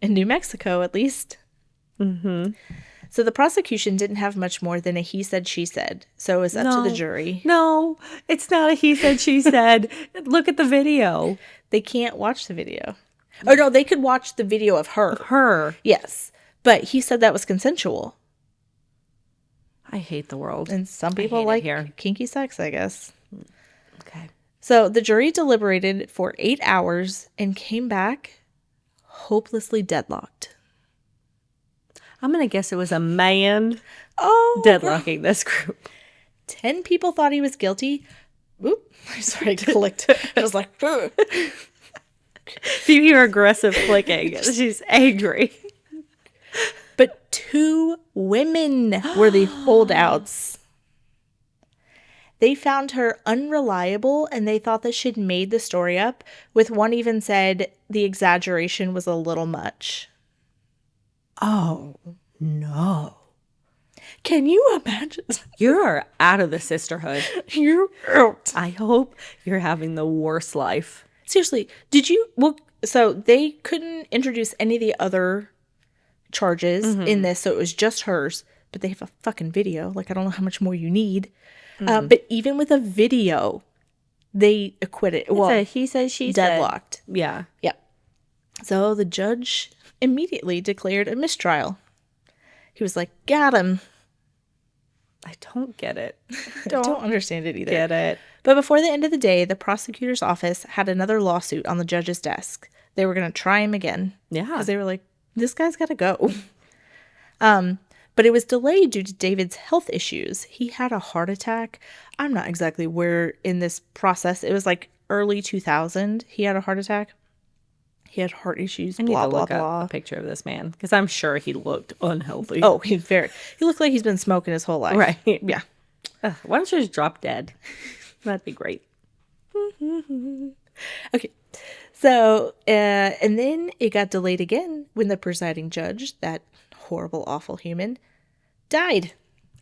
In New Mexico, at least. Mm-hmm. So the prosecution didn't have much more than a he said, she said. So it was up to the jury. No, it's not a he said, she said. Look at the video. They can't watch the video. Or no, they could watch the video of her. Her. Yes. But he said that was consensual. I hate the world. And some I people hate it like here. kinky sex, I guess. Okay. So the jury deliberated for 8 hours and came back hopelessly deadlocked. I'm going to guess it was a man Oh, deadlocking this group. 10 people thought he was guilty. Oop. Sorry, I clicked. I was like, ugh. If you hear aggressive clicking, she's angry. But 2 women were the holdouts. They found her unreliable and they thought that she'd made the story up, with one even said the exaggeration was a little much. Oh, no. Can you imagine? You're out of the sisterhood. You're out. I hope you're having the worst life. Seriously, did you? Well, so they couldn't introduce any of the other charges in this, so it was just hers. But they have a fucking video. Like, I don't know how much more you need. But even with a video, they acquitted. Well, It's a he said, she deadlocked. said. Yeah. Yep. So the judge immediately declared a mistrial. He was like, got him. I don't get it. I don't understand it either. Get it. But before the end of the day, the prosecutor's office had another lawsuit on the judge's desk. They were going to try him again. Yeah. Because they were like, this guy's got to go. But it was delayed due to David's health issues. He had a heart attack. I'm not exactly where in this process. It was like early 2000. He had a heart attack. He had heart issues, I need blah, to blah, look blah. up a picture of this man because I'm sure he looked unhealthy. Oh, he looked like he's been smoking his whole life. Right. Yeah. Why don't you just drop dead? That'd be great. Okay. So, and then it got delayed again when the presiding judge, that horrible, awful human, died.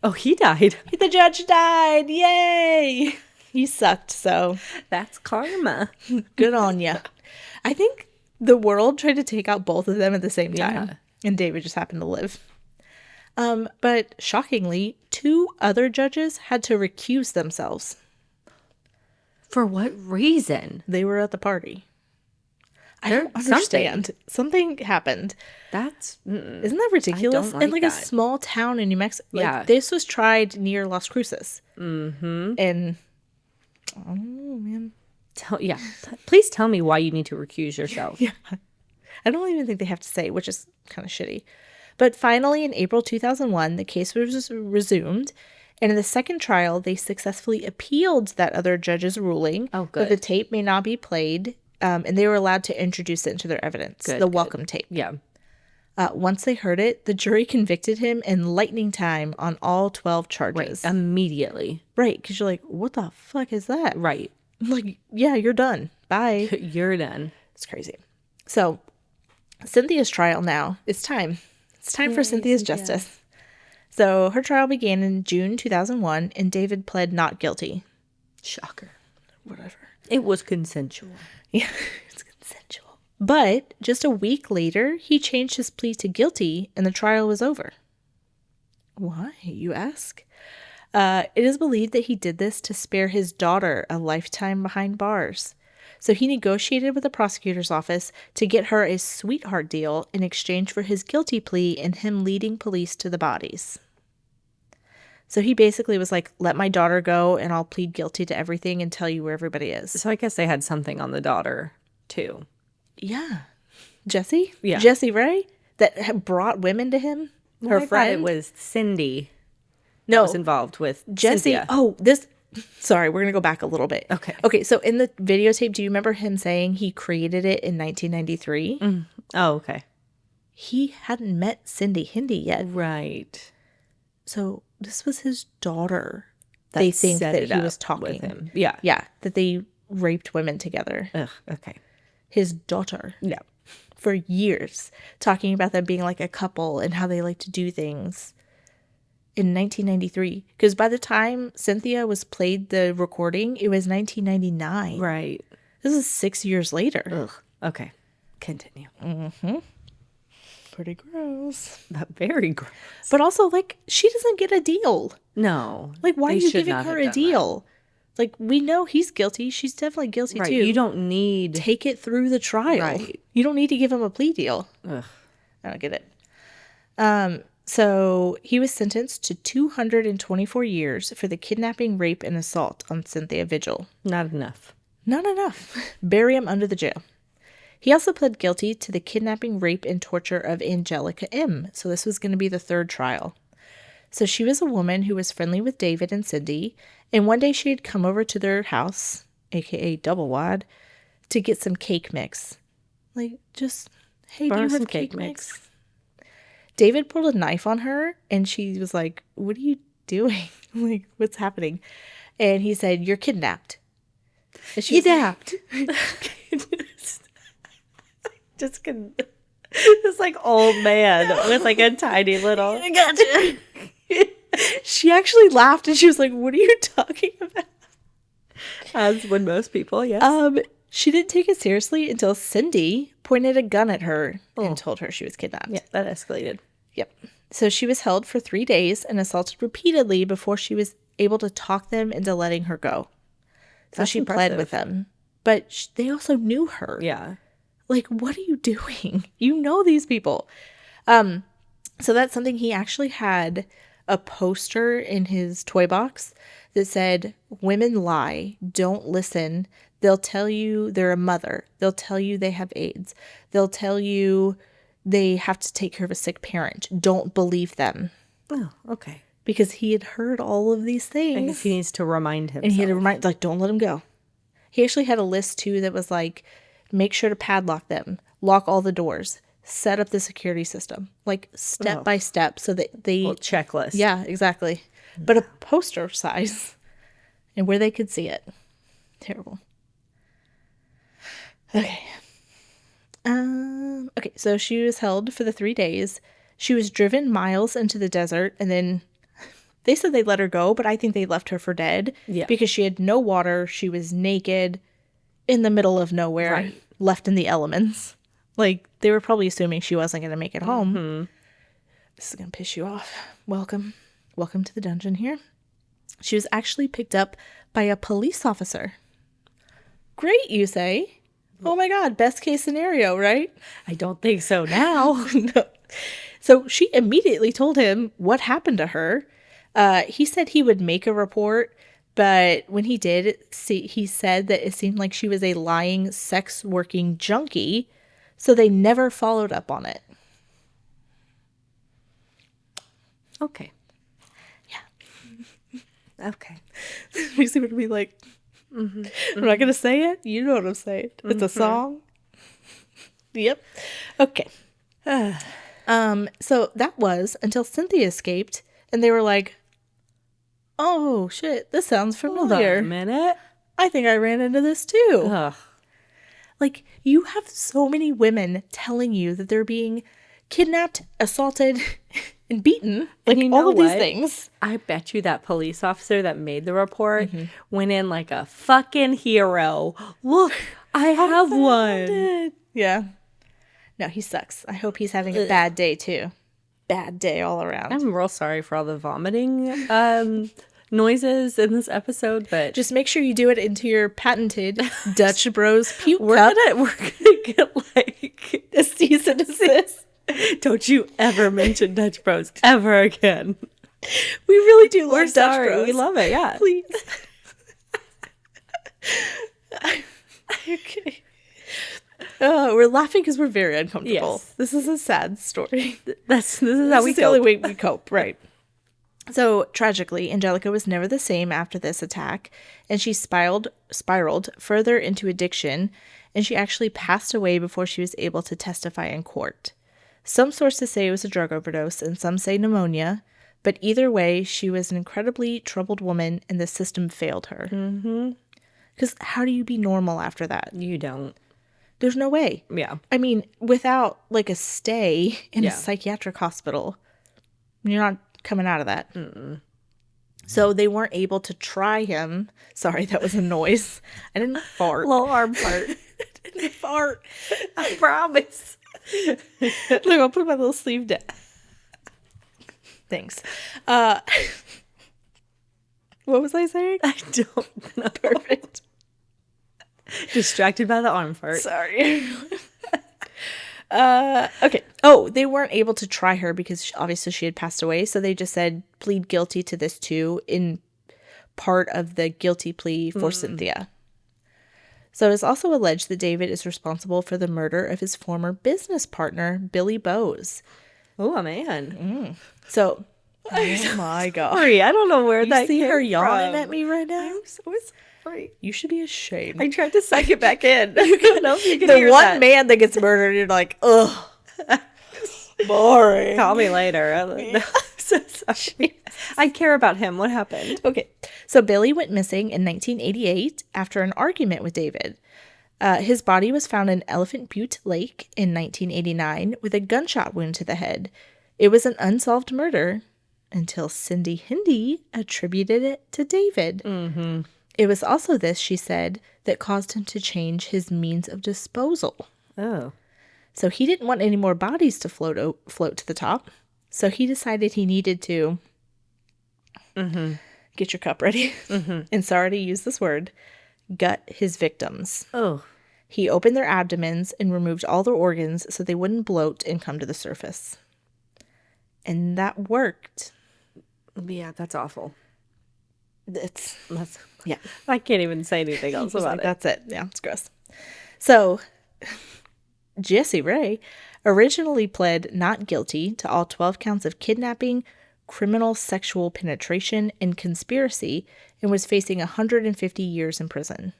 Oh, he died. The judge died. Yay. You sucked, so That's karma. good on ya. I think the world tried to take out both of them at the same time. Yeah. And David just happened to live. But shockingly, 2 other judges had to recuse themselves. For what reason? They were at the party. I don't understand. Something happened. That's Isn't that ridiculous? I don't like in a that. small town in New Mexico. Like, Yeah. this was tried near Las Cruces. Mm-hmm. And oh man. Please tell me why you need to recuse yourself. Yeah. I don't even think they have to say, which is kind of shitty. But finally, in April 2001, the case was resumed. And in the second trial, they successfully appealed that other judge's ruling. Oh, That good. the tape may not be played. And they were allowed to introduce it into their evidence. Good, the good. welcome tape. Yeah. Once they heard it, the jury convicted him in lightning time on all 12 charges. Right. Immediately. Right. Because you're like, what the fuck is that? Right. Like, yeah, you're done. Bye. You're done. It's crazy. So, Cynthia's trial now. It's time. It's time for Cynthia's justice. So, her trial began in June 2001, and David pled not guilty. Shocker. Whatever. It was consensual. Yeah, it's consensual. But just a week later, he changed his plea to guilty, and the trial was over. Why, you ask? It is believed that he did this to spare his daughter a lifetime behind bars. So he negotiated with the prosecutor's office to get her a sweetheart deal in exchange for his guilty plea and him leading police to the bodies. So he basically was like, let my daughter go and I'll plead guilty to everything and tell you where everybody is. So I guess they had something on the daughter, too. Yeah. Jesse? Yeah. Jesse Ray? That had brought women to him? Her I thought friend? it was Cindy no. was involved with Jesse. Cynthia. Oh, this. Sorry, we're going to go back a little bit. Okay. Okay, so in the videotape, do you remember him saying he created it in 1993? Oh, okay. He hadn't met Cindy Hindi yet. Right. So this was his daughter. They think set that it he up was talking. with him. Yeah. Yeah, that they raped women together. Ugh, okay. His daughter. Yeah. For years, talking about them being like a couple and how they like to do things. In 1993, because by the time Cynthia was played the recording, it was 1999. Right. This is 6 years later. Ugh. Okay. Continue. Pretty gross. Very gross. But also, like, she doesn't get a deal. No. Like, why are they you should giving not her have a done deal? Like, we know he's guilty. She's definitely guilty that. Right. too. You don't need. Take it through the trial. Right. You don't need to give him a plea deal. Ugh. I don't get it. So he was sentenced to 224 years for the kidnapping, rape, and assault on Cynthia Vigil. Not enough. Not enough. Bury him under the jail. He also pled guilty to the kidnapping, rape, and torture of Angelica M. So this was going to be the third trial. So she was a woman who was friendly with David and Cindy, and one day she had come over to their house, aka Double Wide, to get some cake mix. Like, just, hey, do Borrow you some have cake cake mix? mix? David pulled a knife on her, and she was like, what are you doing? Like, what's happening? And he said, you're kidnapped. And she was like, Just kidding. This like old man with like a tiny little. I gotcha. She actually laughed, and she was like, what are you talking about? As would most people, yes. She didn't take it seriously until Cindy pointed a gun at her and told her she was kidnapped. Yeah, that escalated. Yep. So she was held for 3 days and assaulted repeatedly before she was able to talk them into letting her go. So That's she pled impressive. with them. But they also knew her. Yeah. Like, what are you doing? You know these people. So that's something. He actually had a poster in his toy box that said, women lie, don't listen. They'll tell you they're a mother. They'll tell you they have AIDS. They'll tell you they have to take care of a sick parent. Don't believe them. Oh, okay. Because he had heard all of these I things. guess he needs to remind himself. And he had to remind, like, don't let him go. He actually had a list, too, that was like, make sure to padlock them, lock all the doors, set up the security system, like, step by step, so that they... Well, checklist. Yeah, exactly. But a poster size, and where they could see it. Terrible. Okay. Okay, so she was held for the 3 days. She was driven miles into the desert and then They said they let her go, but I think they left her for dead. Yeah. Because she had no water. She was naked in the middle of nowhere, Right. left in the elements. Like, they were probably assuming she wasn't going to make it home. Mm-hmm. This is going to piss you off. Welcome. Welcome to the dungeon here. She was actually picked up by a police officer. Great, you say? Oh my God, best case scenario, right? I don't think so now. No. So she immediately told him what happened to her. He said he would make a report, but when he did, he said that it seemed like she was a lying sex working junkie, so they never followed up on it. Okay. Yeah. Okay. We see what we like. Mm-hmm. I'm not going to say it. You know what I'm saying. It's a song. Yep. Okay. So that was until Cynthia escaped, and they were like, oh, shit, this sounds familiar. Hold on a minute. I think I ran into this too. Ugh. Like, you have so many women telling you that they're being kidnapped, assaulted, and beaten. Like, you all know of these what? things. I bet you that police officer that made the report went in like a fucking hero. Look, I have one. Yeah. No, he sucks. I hope he's having a bad day too. Bad day all around. I'm real sorry for all the vomiting noises in this episode, but Just make sure you do it into your patented Dutch Bros puke we're cup. gonna get like A cease and desist. don't you ever mention Dutch Bros ever again. We really do love We're Dutch sorry. Bros. We love it, yeah. Please. Okay. We're laughing because we're very uncomfortable. Yes. This is a sad story. This is how This we is the only cope. way we cope, right? So, tragically, Angelica was never the same after this attack, and she spiraled further into addiction, and she actually passed away before she was able to testify in court. Some sources say it was a drug overdose, and some say pneumonia, but either way, she was an incredibly troubled woman, and the system failed her. Because how do you be normal after that? You don't. There's no way. Yeah. I mean, without, like, a stay in Yeah. a psychiatric hospital, you're not coming out of that. So they weren't able to try him. Sorry, that was a noise. I didn't fart. Little arm part. I didn't fart. I promise. Look, I'll put my little sleeve down. Thanks. What was I saying? I don't know. Perfect. Distracted by the arm fart. Sorry. Okay. Oh, they weren't able to try her because obviously she had passed away. So they just said plead guilty to this too in part of the guilty plea for Cynthia. So it is also alleged that David is responsible for the murder of his former business partner, Billy Bowes. Oh, man. So, oh my God. Sorry, I don't know where You that see came her yawning from. at me right now? I'm so sorry. You should be ashamed. I tried to psych it back in. I don't know if you can The hear one that. man that gets murdered, you're like, ugh. Boring. Call me later. I'm so sorry. I care about him. What happened? Okay. So Billy went missing in 1988 after an argument with David. His body was found in Elephant Butte Lake in 1989 with a gunshot wound to the head. It was an unsolved murder until Cindy Hindi attributed it to David. Mm-hmm. It was also this, she said, that caused him to change his means of disposal. Oh. So he didn't want any more bodies to float to the top. So he decided he needed to get your cup ready. And sorry to use this word, gut his victims. Oh. He opened their abdomens and removed all their organs so they wouldn't bloat and come to the surface. And that worked. Yeah, that's awful. That's Yeah. I can't even say anything else about it. That's it. Yeah, it's gross. So Jesse Ray originally pled not guilty to all 12 counts of kidnapping, criminal sexual penetration, and conspiracy, and was facing 150 years in prison.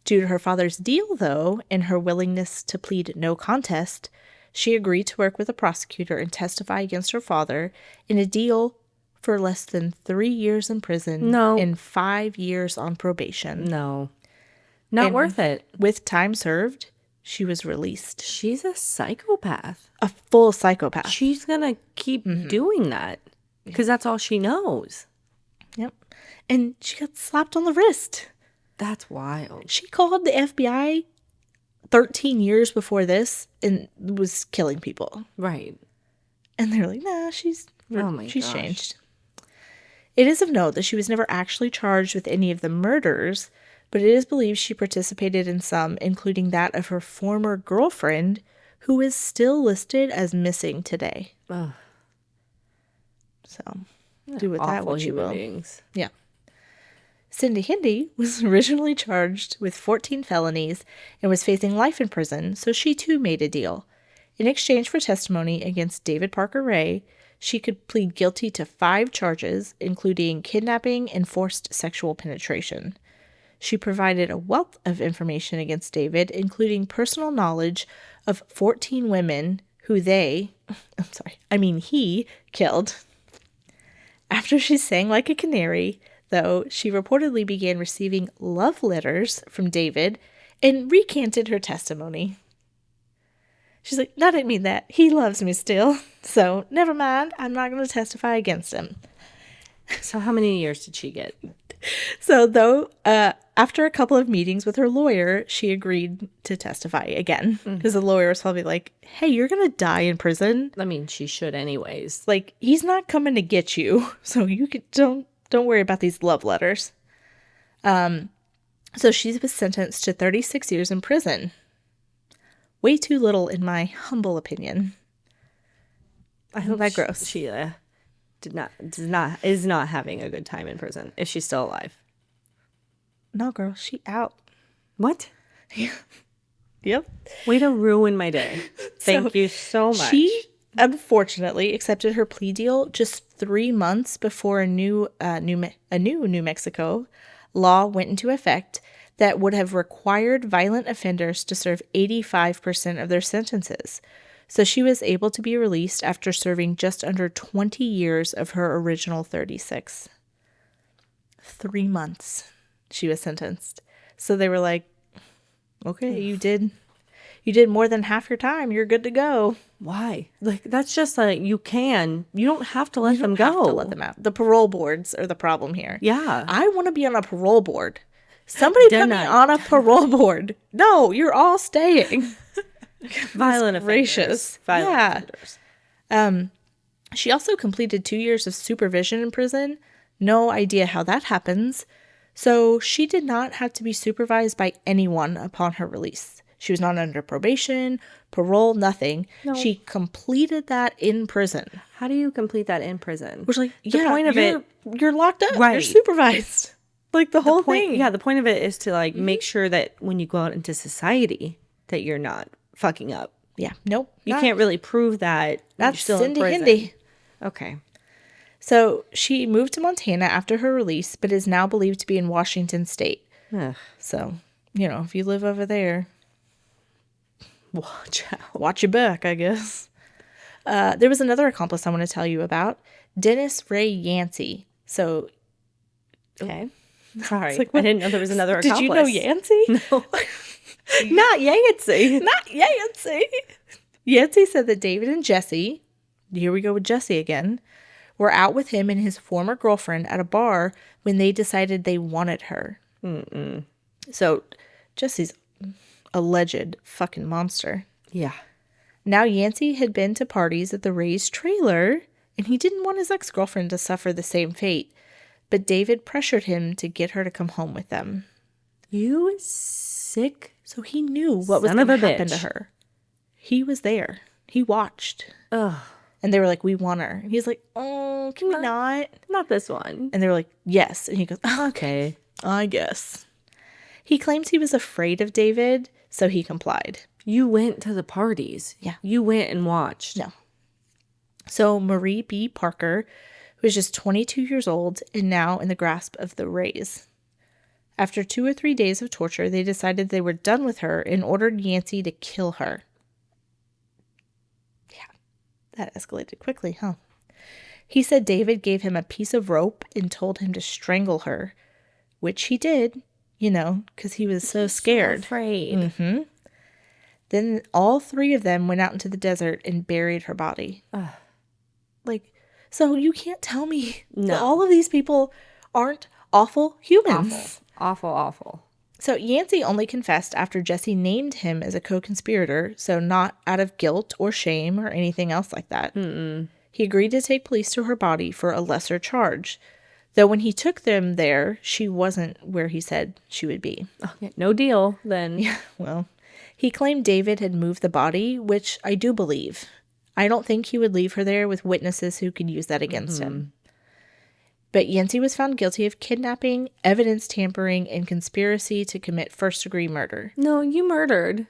Due to her father's deal, though, and her willingness to plead no contest, she agreed to work with a prosecutor and testify against her father in a deal for less than 3 years in prison and 5 years on probation. No. Not And worth it. With time served, she was released. She's a psychopath. A full psychopath. She's going to keep doing that. Because that's all she knows. Yep. And she got slapped on the wrist. That's wild. She called the FBI 13 years before this and was killing people. Right. And they're like, nah, she's gosh. changed. It is of note that she was never actually charged with any of the murders, but it is believed she participated in some, including that of her former girlfriend, who is still listed as missing today. Ugh. So, do with that what you will. Beings. Yeah. Cindy Hindi was originally charged with 14 felonies and was facing life in prison, so she too made a deal. In exchange for testimony against David Parker Ray, she could plead guilty to 5 charges, including kidnapping and forced sexual penetration. She provided a wealth of information against David, including personal knowledge of 14 women who he killed. After she sang like a canary, though, she reportedly began receiving love letters from David and recanted her testimony. She's like, I didn't mean that. He loves me still. So, never mind. I'm not going to testify against him. So how many years did she get? So, though, after a couple of meetings with her lawyer, she agreed to testify again. Because the lawyer was probably like, hey, you're going to die in prison. I mean, she should anyways. Like, he's not coming to get you. So, you don't worry about these love letters. So, she was sentenced to 36 years in prison. Way too little, in my humble opinion. I hope that gross. She is not having a good time in prison if she's still alive. No, girl, she out. What? Yep. Way to ruin my day. Thank you so much. She unfortunately accepted her plea deal just 3 months before a new New Mexico law went into effect that would have required violent offenders to serve 85% of their sentences. So she was able to be released after serving just under 20 years of her original 36. 3 months she was sentenced. So they were like, okay, you did more than half your time. You're good to go. Why? Like, that's just like, you don't have to let them go. You don't have to let them out. The parole boards are the problem here. Yeah. I want to be on a parole board. Somebody put me on a parole board. No, you're all staying. Violent offenders. Violent offenders. She also completed 2 years of supervision in prison. No idea how that happens. So she did not have to be supervised by anyone upon her release. She was not under probation, parole, nothing. No. She completed that in prison. How do you complete that in prison? Which, like, you're locked up. Right. You're supervised. Like, the whole thing. Yeah, the point of it is to, like, make sure that when you go out into society that you're not fucking up. Yeah. Nope. You can't really prove that. That's still Cindy in prison. Hindi. Okay. So she moved to Montana after her release, but is now believed to be in Washington State. Ugh. So, if you live over there, watch out. Watch your back, I guess. There was another accomplice I want to tell you about. Dennis Ray Yancey. So, okay. Sorry. Like, I didn't know there was another accomplice. Did you know Yancey? No. Not Yancey. Not Yancey. Yancey said that David and Jesse, here we go with Jesse again, were out with him and his former girlfriend at a bar when they decided they wanted her. Mm-mm. So, Jesse's alleged fucking monster. Yeah. Now, Yancey had been to parties at the Ray's trailer, and he didn't want his ex-girlfriend to suffer the same fate. But David pressured him to get her to come home with them. You sick? So he knew what was going to happen to her. He was there. He watched. Ugh. And they were like, we want her. And he's like, oh, can we not? Not this one. And they were like, yes. And he goes, okay, I guess. He claims he was afraid of David, so he complied. You went to the parties. Yeah. You went and watched. No. So Marie B. Parker was just 22 years old and now in the grasp of the Rays. After 2 or 3 days of torture, they decided they were done with her and ordered Yancey to kill her. Yeah, that escalated quickly, huh? He said David gave him a piece of rope and told him to strangle her, which he did, because he was so scared. So afraid. Mm-hmm. Then all 3 of them went out into the desert and buried her body. Ugh. Like, So you can't tell me No. that all of these people aren't awful humans. Awful. So Yancey only confessed after Jesse named him as a co-conspirator, so not out of guilt or shame or anything else like that. He agreed to take police to her body for a lesser charge, though when he took them there, she wasn't where he said she would be. Okay, no deal, then. Yeah, well, he claimed David had moved the body, which I do believe. I don't think he would leave her there with witnesses who could use that against him. But Yancey was found guilty of kidnapping, evidence tampering, and conspiracy to commit first-degree murder. No, you murdered.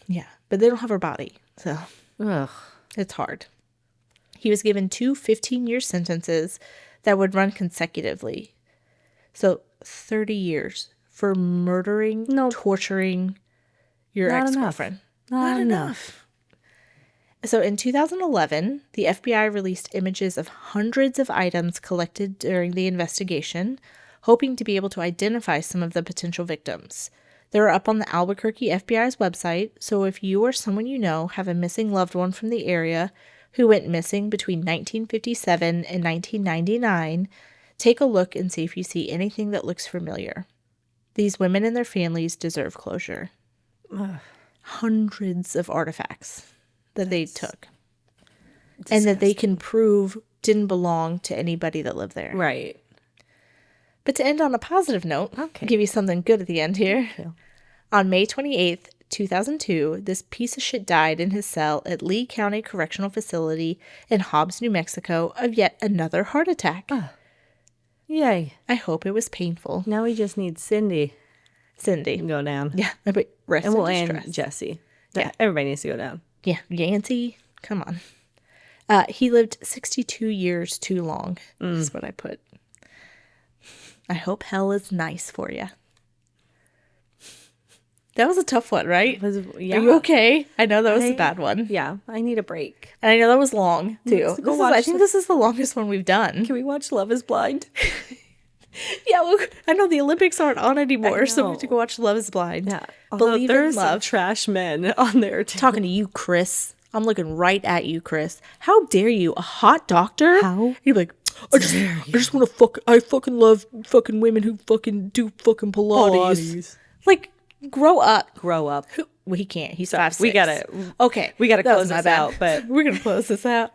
Yeah, but they don't have her body, so Ugh. it's hard. He was given 2 15-year sentences that would run consecutively. So 30 years for murdering, torturing your Not ex-girlfriend. Not enough. So in 2011, the FBI released images of hundreds of items collected during the investigation, hoping to be able to identify some of the potential victims. They were up on the Albuquerque FBI's website, so if you or someone you know have a missing loved one from the area who went missing between 1957 and 1999, take a look and see if you see anything that looks familiar. These women and their families deserve closure. Hundreds of artifacts that they took. Disgusting. And that they can prove didn't belong to anybody that lived there. Right. But to end on a positive note, I'll give you something good at the end here. On May 28th, 2002, this piece of shit died in his cell at Lee County Correctional Facility in Hobbs, New Mexico, of yet another heart attack. Yay. I hope it was painful. Now we just need Cindy. Cindy. Go down. Yeah. But rest and we'll in end distress. Jesse. Yeah. Everybody needs to go down. Yeah. Yancey, come on. He lived 62 years too long, is what I put. I hope hell is nice for you. That was a tough one, right? Yeah. Are you okay? I know that was a bad one. Yeah, I need a break. And I know that was long, too. I think this is the longest one we've done. Can we watch Love is Blind? Yeah, well, I know the Olympics aren't on anymore, so we have to go watch Love is Blind. Yeah. Believe there's in love. some trash men on there, too. Talking to you, Chris. I'm looking right at you, Chris. How dare you? A hot doctor? How? You're like, I just want to I fucking love fucking women who fucking do fucking Pilates. Like, grow up. Grow up. Well, he can't. He's 5'6". We gotta. Okay. We gotta close this out, but we're gonna close this out.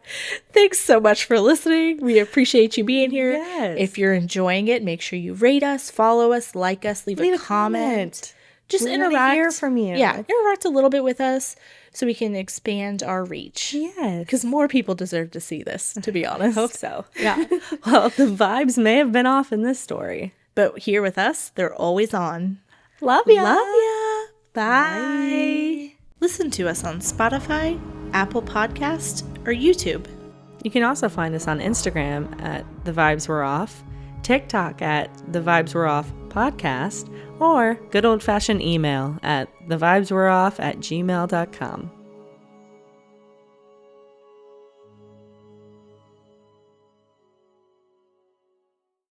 Thanks so much for listening. We appreciate you being here. Yes. If you're enjoying it, make sure you rate us, follow us, like us, leave a comment. Just interact. Hear from you. Yeah, interact a little bit with us so we can expand our reach. Yes. Because more people deserve to see this, to be honest. I hope so. Yeah. Well, the vibes may have been off in this story. But here with us, they're always on. Love ya. Love ya. Bye. Listen to us on Spotify, Apple Podcast, or YouTube. You can also find us on Instagram at The Vibes Were Off, TikTok at The Vibes Were Off Podcast, or good old-fashioned email at thevibeswereoff@gmail.com.